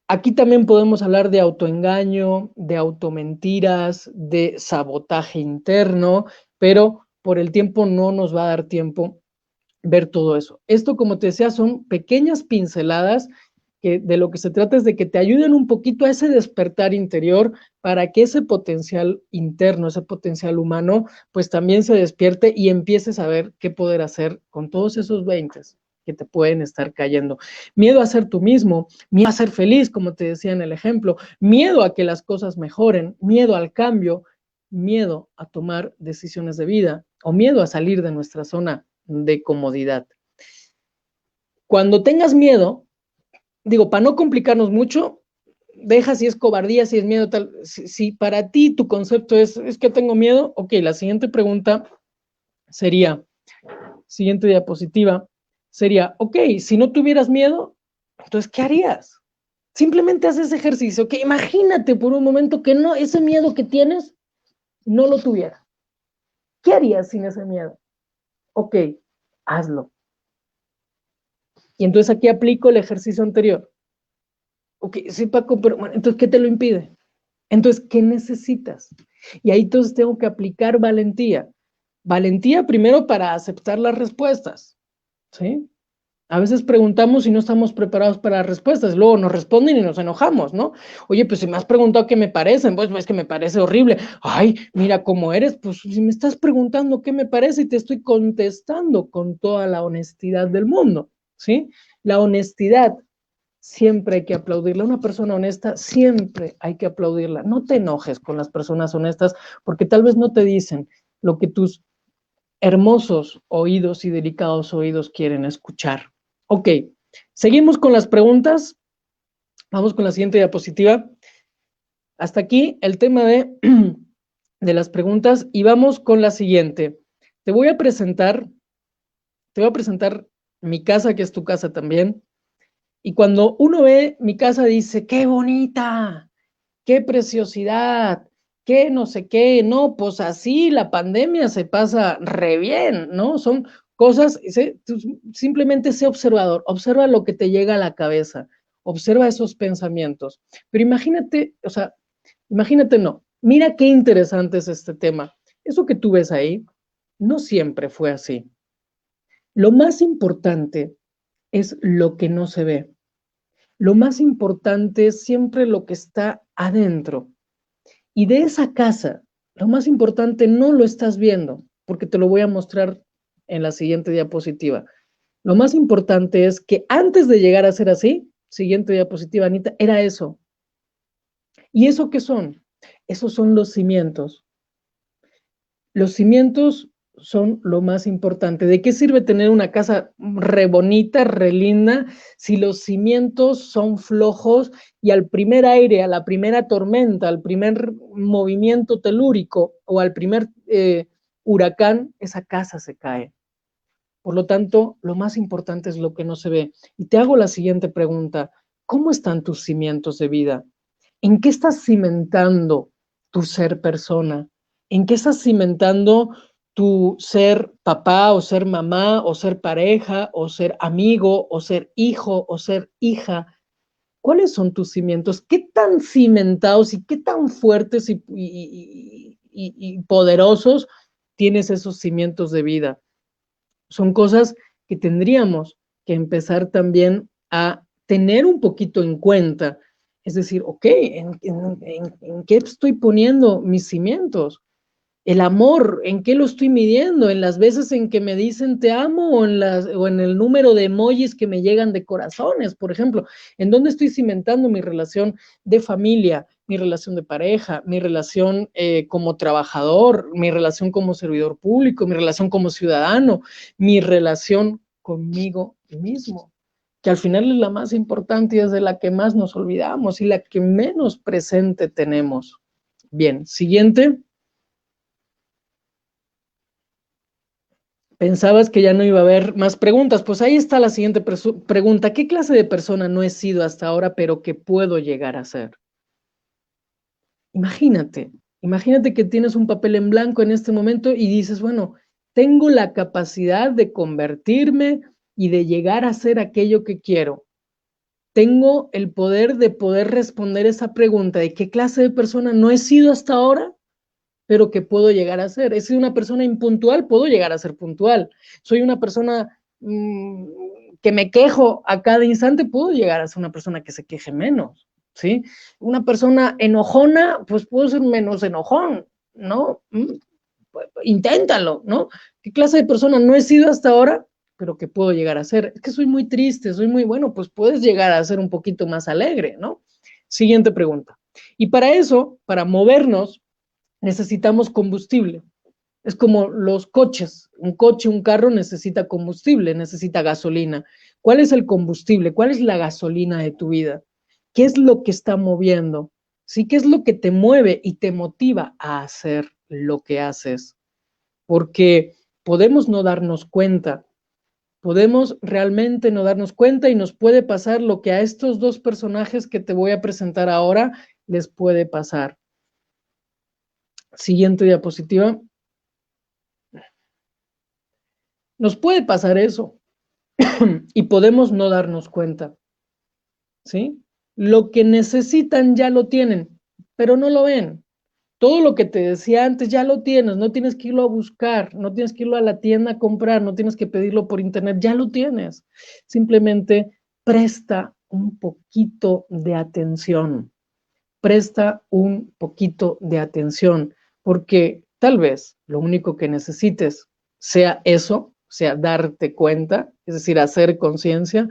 Aquí también podemos hablar de autoengaño, de automentiras, de sabotaje interno, pero por el tiempo no nos va a dar tiempo ver todo eso. Esto, como te decía, son pequeñas pinceladas que de lo que se trata es de que te ayuden un poquito a ese despertar interior para que ese potencial interno, ese potencial humano, pues también se despierte y empieces a ver qué poder hacer con todos esos 20 que te pueden estar cayendo. Miedo a ser tú mismo, miedo a ser feliz, como te decía en el ejemplo, miedo a que las cosas mejoren, miedo al cambio, miedo a tomar decisiones de vida o miedo a salir de nuestra zona de comodidad. Cuando tengas miedo, digo, para no complicarnos mucho, deja si es cobardía, si es miedo, tal. Si para ti tu concepto es que tengo miedo, ok, la siguiente pregunta sería, siguiente diapositiva, sería, ok, si no tuvieras miedo, entonces, ¿qué harías? Simplemente haz ese ejercicio, que imagínate por un momento que no, ese miedo que tienes, no lo tuviera. ¿Qué harías sin ese miedo? Ok, hazlo. Y entonces aquí aplico el ejercicio anterior. Ok, sí, Paco, pero bueno, entonces, ¿qué te lo impide? Entonces, ¿qué necesitas? Y ahí entonces tengo que aplicar valentía. Valentía primero para aceptar las respuestas, ¿sí? A veces preguntamos y no estamos preparados para las respuestas, luego nos responden y nos enojamos, ¿no? Oye, pues si me has preguntado qué me parecen, pues es que me parece horrible. Ay, mira cómo eres, pues si me estás preguntando qué me parece y te estoy contestando con toda la honestidad del mundo, ¿sí? La honestidad siempre hay que aplaudirla. Una persona honesta siempre hay que aplaudirla. No te enojes con las personas honestas porque tal vez no te dicen lo que tus hermosos oídos y delicados oídos quieren escuchar. Ok, seguimos con las preguntas. Vamos con la siguiente diapositiva. Hasta aquí el tema de las preguntas y vamos con la siguiente. Te voy a presentar mi casa, que es tu casa también. Y cuando uno ve mi casa dice, qué bonita, qué preciosidad, qué no sé qué, no, pues así la pandemia se pasa re bien, ¿no? Son cosas, simplemente sé observador, observa lo que te llega a la cabeza, observa esos pensamientos. Pero imagínate, o sea, imagínate no, mira qué interesante es este tema. Eso que tú ves ahí no siempre fue así. Lo más importante es lo que no se ve. Lo más importante es siempre lo que está adentro. Y de esa casa, lo más importante no lo estás viendo, porque te lo voy a mostrar en la siguiente diapositiva. Lo más importante es que antes de llegar a ser así, siguiente diapositiva, Anita, era eso. ¿Y eso qué son? Esos son los cimientos. Los cimientos son lo más importante. ¿De qué sirve tener una casa re bonita, re linda, si los cimientos son flojos y al primer aire, a la primera tormenta, al primer movimiento telúrico o al primer huracán, esa casa se cae? Por lo tanto, lo más importante es lo que no se ve. Y te hago la siguiente pregunta. ¿Cómo están tus cimientos de vida? ¿En qué estás cimentando tu ser persona? ¿En qué estás cimentando tu ser papá o ser mamá o ser pareja o ser amigo o ser hijo o ser hija? ¿Cuáles son tus cimientos? ¿Qué tan cimentados y qué tan fuertes y poderosos tienes esos cimientos de vida? Son cosas que tendríamos que empezar también a tener un poquito en cuenta. Es decir, ok, ¿en qué estoy poniendo mis cimientos? El amor, ¿en qué lo estoy midiendo? ¿En las veces en que me dicen te amo o en el número de emojis que me llegan de corazones, por ejemplo? ¿En dónde estoy cimentando mi relación de familia, mi relación de pareja, mi relación como trabajador, mi relación como servidor público, mi relación como ciudadano, mi relación conmigo mismo? Que al final es la más importante y es de la que más nos olvidamos y la que menos presente tenemos. Bien, siguiente. Pensabas que ya no iba a haber más preguntas. Pues ahí está la siguiente pregunta. ¿Qué clase de persona no he sido hasta ahora, pero que puedo llegar a ser? imagínate que tienes un papel en blanco en este momento y dices, bueno, tengo la capacidad de convertirme y de llegar a ser aquello que quiero. Tengo el poder de poder responder esa pregunta de qué clase de persona no he sido hasta ahora, pero que puedo llegar a ser. He sido una persona impuntual, puedo llegar a ser puntual. Soy una persona que me quejo a cada instante, puedo llegar a ser una persona que se queje menos, ¿sí? Una persona enojona, pues puedo ser menos enojón, ¿no? Inténtalo, ¿no? ¿Qué clase de persona no he sido hasta ahora, pero que puedo llegar a ser? Es que soy muy triste, soy muy bueno, pues puedes llegar a ser un poquito más alegre, ¿no? Siguiente pregunta. Y para eso, para movernos, necesitamos combustible. Es como los coches. Un coche, un carro necesita combustible, necesita gasolina. ¿Cuál es el combustible? ¿Cuál es la gasolina de tu vida? ¿Qué es lo que está moviendo? ¿Sí? ¿Qué es lo que te mueve y te motiva a hacer lo que haces? Porque podemos no darnos cuenta, podemos realmente no darnos cuenta y nos puede pasar lo que a estos dos personajes que te voy a presentar ahora les puede pasar. Siguiente diapositiva. Nos puede pasar eso y podemos no darnos cuenta, ¿sí? Lo que necesitan ya lo tienen, pero no lo ven. Todo lo que te decía antes ya lo tienes, no tienes que irlo a buscar, no tienes que irlo a la tienda a comprar, no tienes que pedirlo por internet, ya lo tienes. Simplemente presta un poquito de atención, presta un poquito de atención, porque tal vez lo único que necesites sea eso, sea darte cuenta, es decir, hacer conciencia,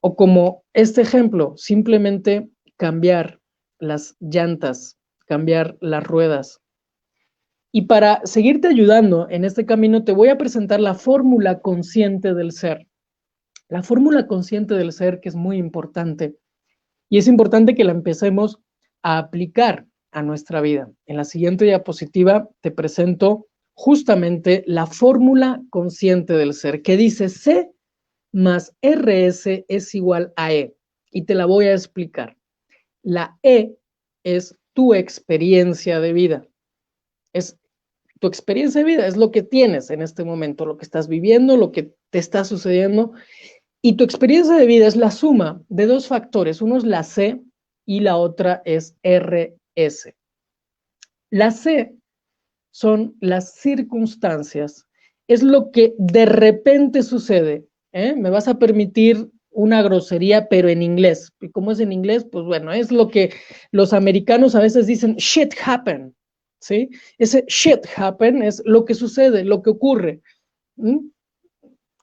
o como este ejemplo, simplemente cambiar las llantas, cambiar las ruedas. Y para seguirte ayudando en este camino, te voy a presentar la fórmula consciente del ser. La fórmula consciente del ser, que es muy importante. Y es importante que la empecemos a aplicar a nuestra vida. En la siguiente diapositiva te presento justamente la fórmula consciente del ser, que dice C más RS es igual a E. Y te la voy a explicar. La E es tu experiencia de vida. Es tu experiencia de vida, es lo que tienes en este momento, lo que estás viviendo, lo que te está sucediendo. Y tu experiencia de vida es la suma de dos factores. Uno es la C y la otra es RS. La C son las circunstancias. Es lo que de repente sucede. Me vas a permitir una grosería, pero en inglés. Y como es en inglés, pues bueno, es lo que los americanos a veces dicen, shit happen. ¿Sí? Ese shit happen es lo que sucede, lo que ocurre.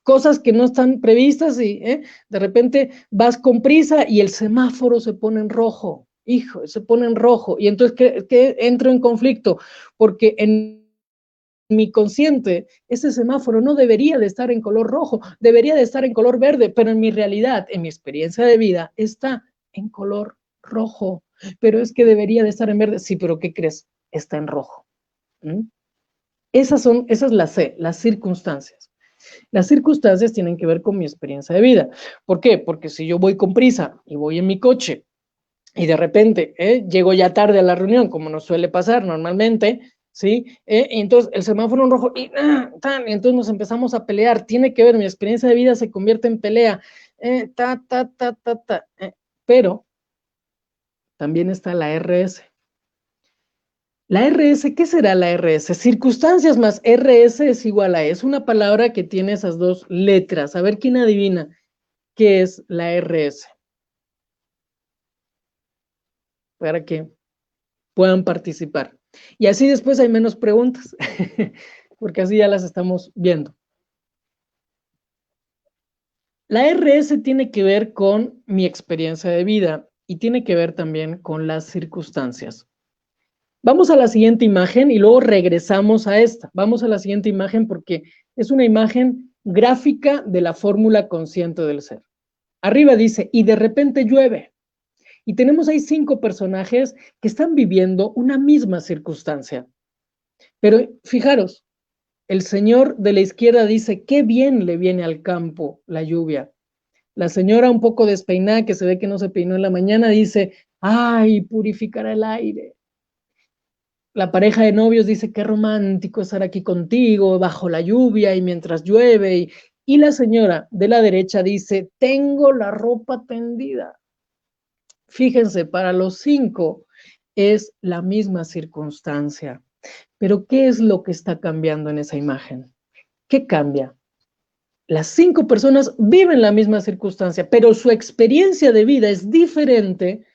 Cosas que no están previstas y de repente vas con prisa y el semáforo se pone en rojo. Hijo, se pone en rojo. Y entonces, ¿qué entro en conflicto? Porque en mi consciente, ese semáforo no debería de estar en color rojo, debería de estar en color verde, pero en mi realidad, en mi experiencia de vida, está en color rojo. Pero es que debería de estar en verde. Sí, pero ¿qué crees? Está en rojo. Esa es la C, las circunstancias. Las circunstancias tienen que ver con mi experiencia de vida. ¿Por qué? Porque si yo voy con prisa y voy en mi coche y de repente llego ya tarde a la reunión, como nos suele pasar normalmente, ¿sí? Y entonces el semáforo en rojo y entonces nos empezamos a pelear. Tiene que ver, mi experiencia de vida se convierte en pelea. Pero también está la RS. La RS, ¿qué será la RS? Circunstancias más RS es igual a E. Es una palabra que tiene esas dos letras. A ver quién adivina qué es la RS. Para que puedan participar. Y así después hay menos preguntas, porque así ya las estamos viendo. La RS tiene que ver con mi experiencia de vida y tiene que ver también con las circunstancias. Vamos a la siguiente imagen y luego regresamos a esta. Vamos a la siguiente imagen porque es una imagen gráfica de la fórmula consciente del ser. Arriba dice, y de repente llueve. Y tenemos ahí 5 personajes que están viviendo una misma circunstancia. Pero fijaros, el señor de la izquierda dice, qué bien le viene al campo la lluvia. La señora un poco despeinada, que se ve que no se peinó en la mañana, dice, Ay, purificará el aire. La pareja de novios dice, qué romántico estar aquí contigo, bajo la lluvia y mientras llueve. Y la señora de la derecha dice, tengo la ropa tendida. Fíjense, para los 5 es la misma circunstancia. Pero ¿qué es lo que está cambiando en esa imagen? ¿Qué cambia? Las 5 personas viven la misma circunstancia, pero su experiencia de vida es diferente.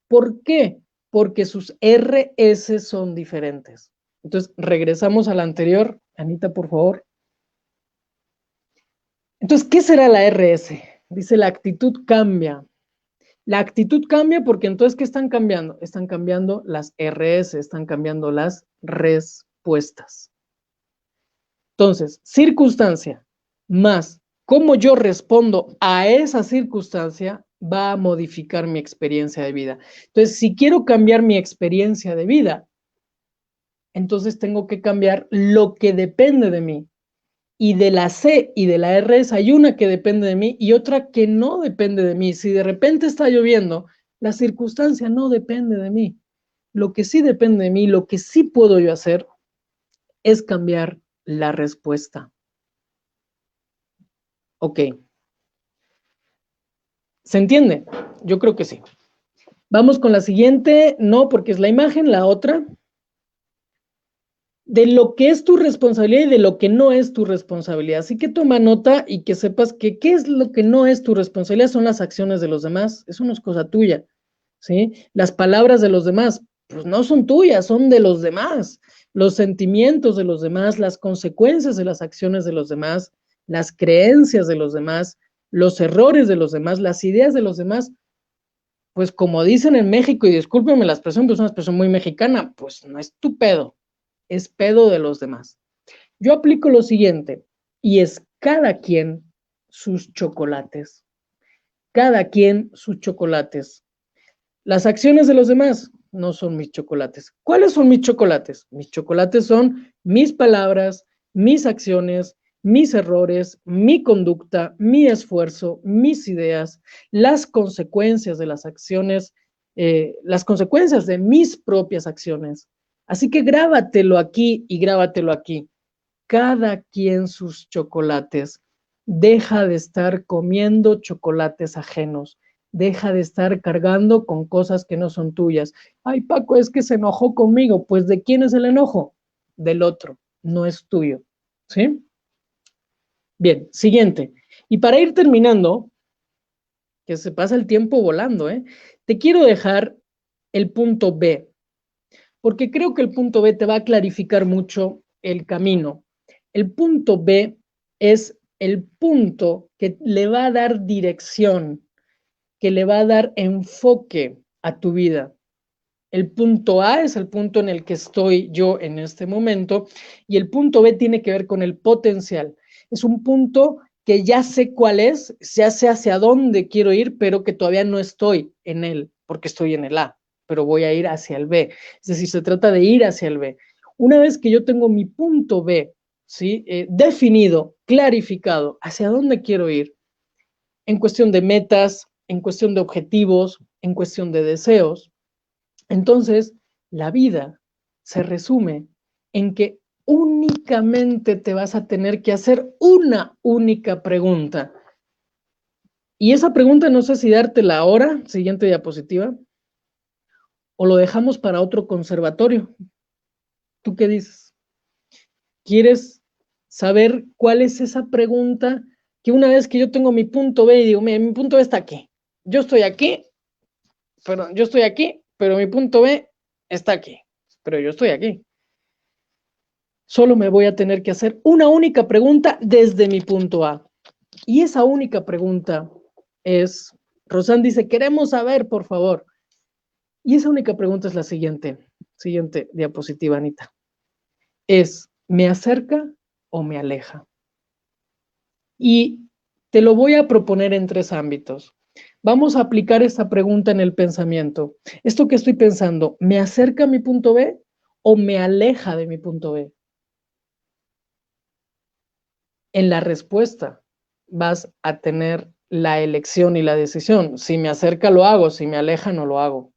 ¿Por qué? Porque sus RS son diferentes. Entonces, regresamos a la anterior. Anita, por favor. Entonces, ¿qué será la RS? Dice, la actitud cambia. La actitud cambia porque entonces, ¿qué están cambiando? Están cambiando las RS, están cambiando las respuestas. Entonces, circunstancia más cómo yo respondo a esa circunstancia va a modificar mi experiencia de vida. Entonces, si quiero cambiar mi experiencia de vida, entonces tengo que cambiar lo que depende de mí. Y de la C y de la RS hay una que depende de mí y otra que no depende de mí. Si de repente está lloviendo, la circunstancia no depende de mí. Lo que sí depende de mí, lo que sí puedo yo hacer es cambiar la respuesta. Ok. ¿Se entiende? Yo creo que sí. Vamos con la siguiente. No, porque es la imagen. La otra. De lo que es tu responsabilidad y de lo que no es tu responsabilidad. Así que toma nota y que sepas que qué es lo que no es tu responsabilidad son las acciones de los demás. Eso no es cosa tuya, ¿sí? Las palabras de los demás, pues no son tuyas, son de los demás. Los sentimientos de los demás, las consecuencias de las acciones de los demás, las creencias de los demás, los errores de los demás, las ideas de los demás, pues como dicen en México, y discúlpenme la expresión, pero es una expresión muy mexicana, pues no es tu pedo, es pedo de los demás. Yo aplico lo siguiente, y es cada quien sus chocolates. Cada quien sus chocolates. Las acciones de los demás no son mis chocolates. ¿Cuáles son mis chocolates? Mis chocolates son mis palabras, mis acciones, mis errores, mi conducta, mi esfuerzo, mis ideas, las consecuencias de las acciones, las consecuencias de mis propias acciones. Así que grábatelo aquí y grábatelo aquí. Cada quien sus chocolates. Deja de estar comiendo chocolates ajenos. Deja de estar cargando con cosas que no son tuyas. Ay, Paco, es que se enojó conmigo. Pues, ¿de quién es el enojo? Del otro, no es tuyo. ¿Sí? Bien, siguiente. Y para ir terminando, que se pasa el tiempo volando, te quiero dejar el punto B, porque creo que el punto B te va a clarificar mucho el camino. El punto B es el punto que le va a dar dirección, que le va a dar enfoque a tu vida. El punto A es el punto en el que estoy yo en este momento y el punto B tiene que ver con el potencial. Es un punto que ya sé cuál es, ya sé hacia dónde quiero ir, pero que todavía no estoy en él, porque estoy en el A, pero voy a ir hacia el B. Es decir, se trata de ir hacia el B. Una vez que yo tengo mi punto B, ¿sí? Definido, clarificado, hacia dónde quiero ir, en cuestión de metas, en cuestión de objetivos, en cuestión de deseos, entonces la vida se resume en que únicamente te vas a tener que hacer una única pregunta. Y esa pregunta no sé si dártela ahora, siguiente diapositiva, o lo dejamos para otro conservatorio. ¿Tú qué dices? ¿Quieres saber cuál es esa pregunta que una vez que yo tengo mi punto B y digo, mi punto B está aquí, yo estoy aquí, pero mi punto B está aquí, pero yo estoy aquí. Solo me voy a tener que hacer una única pregunta desde mi punto A. Y esa única pregunta es, Rosán dice, queremos saber, por favor. Y esa única pregunta es la siguiente diapositiva, Anita. Es, ¿me acerca o me aleja? Y te lo voy a proponer en 3 ámbitos. Vamos a aplicar esta pregunta en el pensamiento. ¿Esto que estoy pensando, me acerca a mi punto B o me aleja de mi punto B? En la respuesta vas a tener la elección y la decisión. Si me acerca, lo hago. Si me aleja, no lo hago.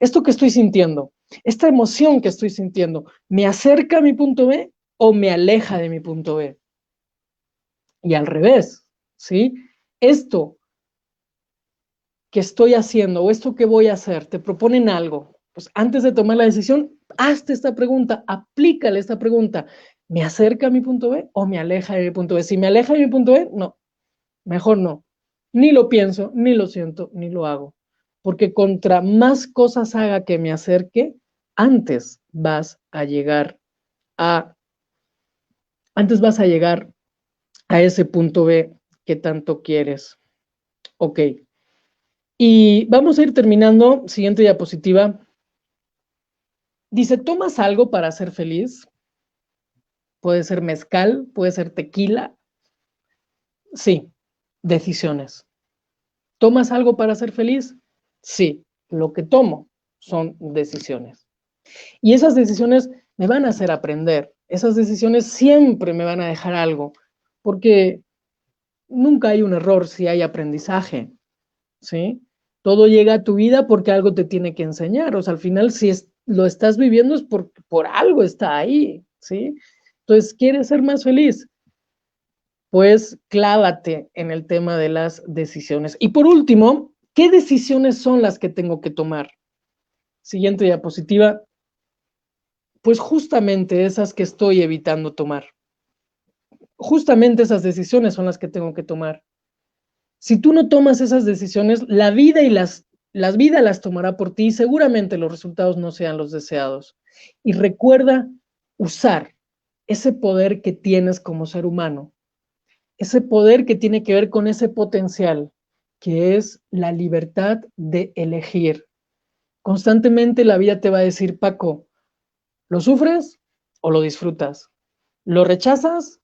Esto que estoy sintiendo, esta emoción que estoy sintiendo, ¿me acerca a mi punto B o me aleja de mi punto B? Y al revés, ¿sí? Esto que estoy haciendo o esto que voy a hacer, te proponen algo, pues antes de tomar la decisión, hazte esta pregunta, aplícale esta pregunta. ¿Me acerca a mi punto B o me aleja de mi punto B? Si me aleja de mi punto B, no, mejor no. Ni lo pienso, ni lo siento, ni lo hago. Porque contra más cosas haga que me acerque, antes vas a llegar a, antes vas a llegar a ese punto B que tanto quieres. Ok. Y vamos a ir terminando. Siguiente diapositiva. Dice, ¿tomas algo para ser feliz? Puede ser mezcal, puede ser tequila. Sí, decisiones. ¿Tomas algo para ser feliz? Sí, lo que tomo son decisiones. Y esas decisiones me van a hacer aprender. Esas decisiones siempre me van a dejar algo, porque nunca hay un error si hay aprendizaje, ¿sí? Todo llega a tu vida porque algo te tiene que enseñar. O sea, al final, si lo estás viviendo es por algo está ahí, ¿sí? Entonces, ¿quieres ser más feliz? Pues clávate en el tema de las decisiones. Y por último, ¿qué decisiones son las que tengo que tomar? Siguiente diapositiva. Pues justamente esas que estoy evitando tomar. Justamente esas decisiones son las que tengo que tomar. Si tú no tomas esas decisiones, la vida y las vida las tomará por ti y seguramente los resultados no sean los deseados. Y recuerda usar ese poder que tienes como ser humano, ese poder que tiene que ver con ese potencial, que es la libertad de elegir. Constantemente la vida te va a decir, Paco, ¿lo sufres o lo disfrutas? ¿Lo rechazas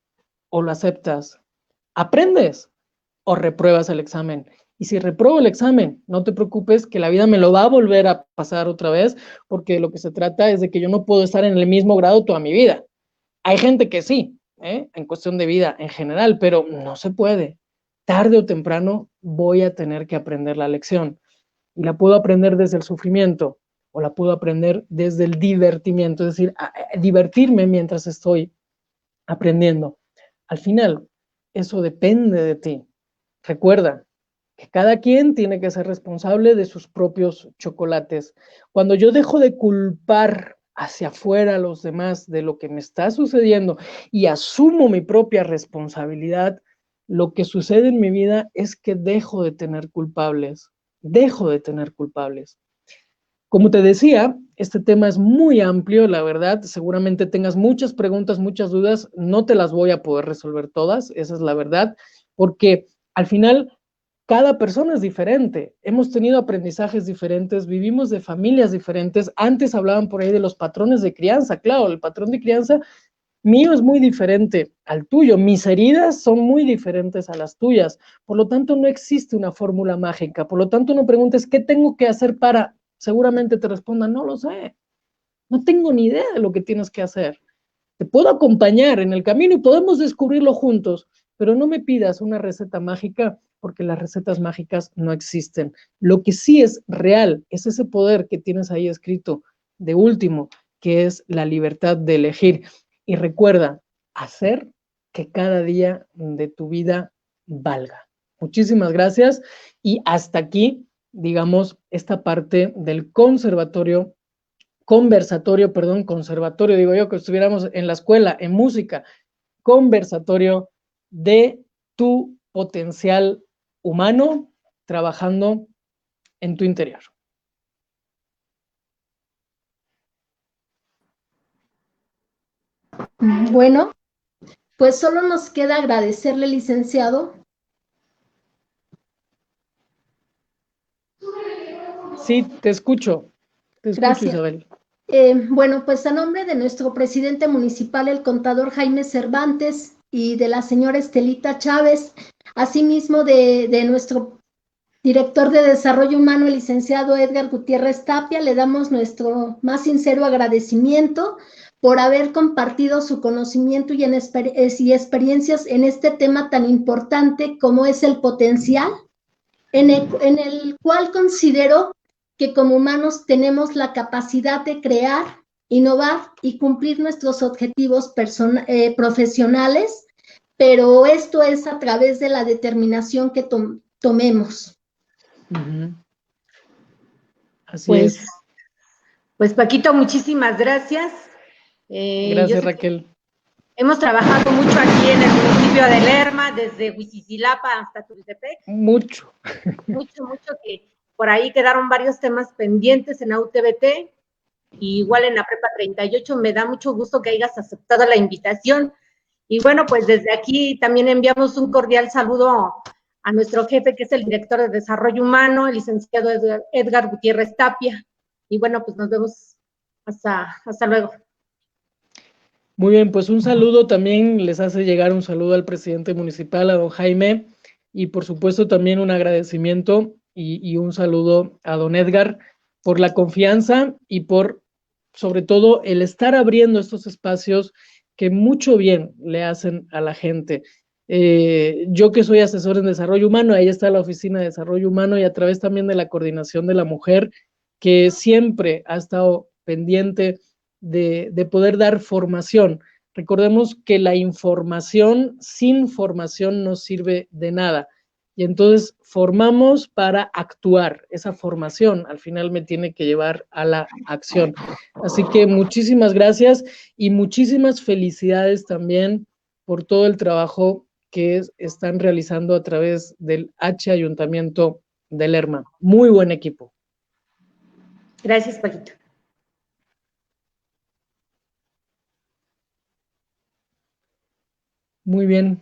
o lo aceptas? ¿Aprendes o repruebas el examen? Y si repruebo el examen, no te preocupes que la vida me lo va a volver a pasar otra vez, porque lo que se trata es de que yo no puedo estar en el mismo grado toda mi vida. Hay gente que sí, en cuestión de vida en general, pero no se puede. Tarde o temprano voy a tener que aprender la lección. Y la puedo aprender desde el sufrimiento o la puedo aprender desde el divertimiento, es decir, divertirme mientras estoy aprendiendo. Al final, eso depende de ti. Recuerda que cada quien tiene que ser responsable de sus propios chocolates. Cuando yo dejo de culpar hacia afuera a los demás de lo que me está sucediendo y asumo mi propia responsabilidad, lo que sucede en mi vida es que dejo de tener culpables. Dejo de tener culpables. Como te decía, este tema es muy amplio, la verdad, seguramente tengas muchas preguntas, muchas dudas, no te las voy a poder resolver todas, esa es la verdad, porque al final cada persona es diferente, hemos tenido aprendizajes diferentes, vivimos de familias diferentes, antes hablaban por ahí de los patrones de crianza, claro, el patrón de crianza mío es muy diferente al tuyo, mis heridas son muy diferentes a las tuyas, por lo tanto no existe una fórmula mágica, por lo tanto no preguntes qué tengo que hacer para, seguramente te respondan, no lo sé, no tengo ni idea de lo que tienes que hacer, te puedo acompañar en el camino y podemos descubrirlo juntos, pero no me pidas una receta mágica porque las recetas mágicas no existen. Lo que sí es real es ese poder que tienes ahí escrito de último, que es la libertad de elegir. Y recuerda, hacer que cada día de tu vida valga. Muchísimas gracias y hasta aquí, digamos, esta parte del conversatorio, digo yo, que estuviéramos en la escuela, en música, conversatorio de tu potencial humano trabajando en tu interior. Bueno, pues solo nos queda agradecerle, licenciado. Sí, te escucho, Gracias. Isabel. Bueno, pues a nombre de nuestro presidente municipal, el contador Jaime Cervantes, y de la señora Estelita Chávez, asimismo de nuestro director de Desarrollo Humano, el licenciado Edgar Gutiérrez Tapia, le damos nuestro más sincero agradecimiento por haber compartido su conocimiento y experiencias en este tema tan importante como es el potencial, en el cual considero que como humanos tenemos la capacidad de crear, innovar y cumplir nuestros objetivos profesionales, pero esto es a través de la determinación que tomemos. Así es. Pues Paquito, muchísimas gracias. Gracias, Raquel. Hemos trabajado mucho aquí en el municipio de Lerma, desde Huitzilapa hasta Tultepec. Mucho. Mucho, que por ahí quedaron varios temas pendientes en AUTBT, y igual en la Prepa 38. Me da mucho gusto que hayas aceptado la invitación. Y bueno, pues desde aquí también enviamos un cordial saludo a nuestro jefe, que es el director de Desarrollo Humano, el licenciado Edgar Gutiérrez Tapia. Y bueno, pues nos vemos hasta luego. Muy bien, pues un saludo también les hace llegar un saludo al presidente municipal, a don Jaime, y por supuesto también un agradecimiento y un saludo a don Edgar por la confianza y por, sobre todo, el estar abriendo estos espacios que mucho bien le hacen a la gente. Yo que soy asesor en desarrollo humano, ahí está la Oficina de Desarrollo Humano, y a través también de la Coordinación de la Mujer, que siempre ha estado pendiente de poder dar formación. Recordemos que la información sin formación no sirve de nada. Y entonces formamos para actuar. Esa formación al final me tiene que llevar a la acción. Así que muchísimas gracias y muchísimas felicidades también por todo el trabajo que están realizando a través del H Ayuntamiento de Lerma. Muy buen equipo. Gracias, Paquito. Muy bien.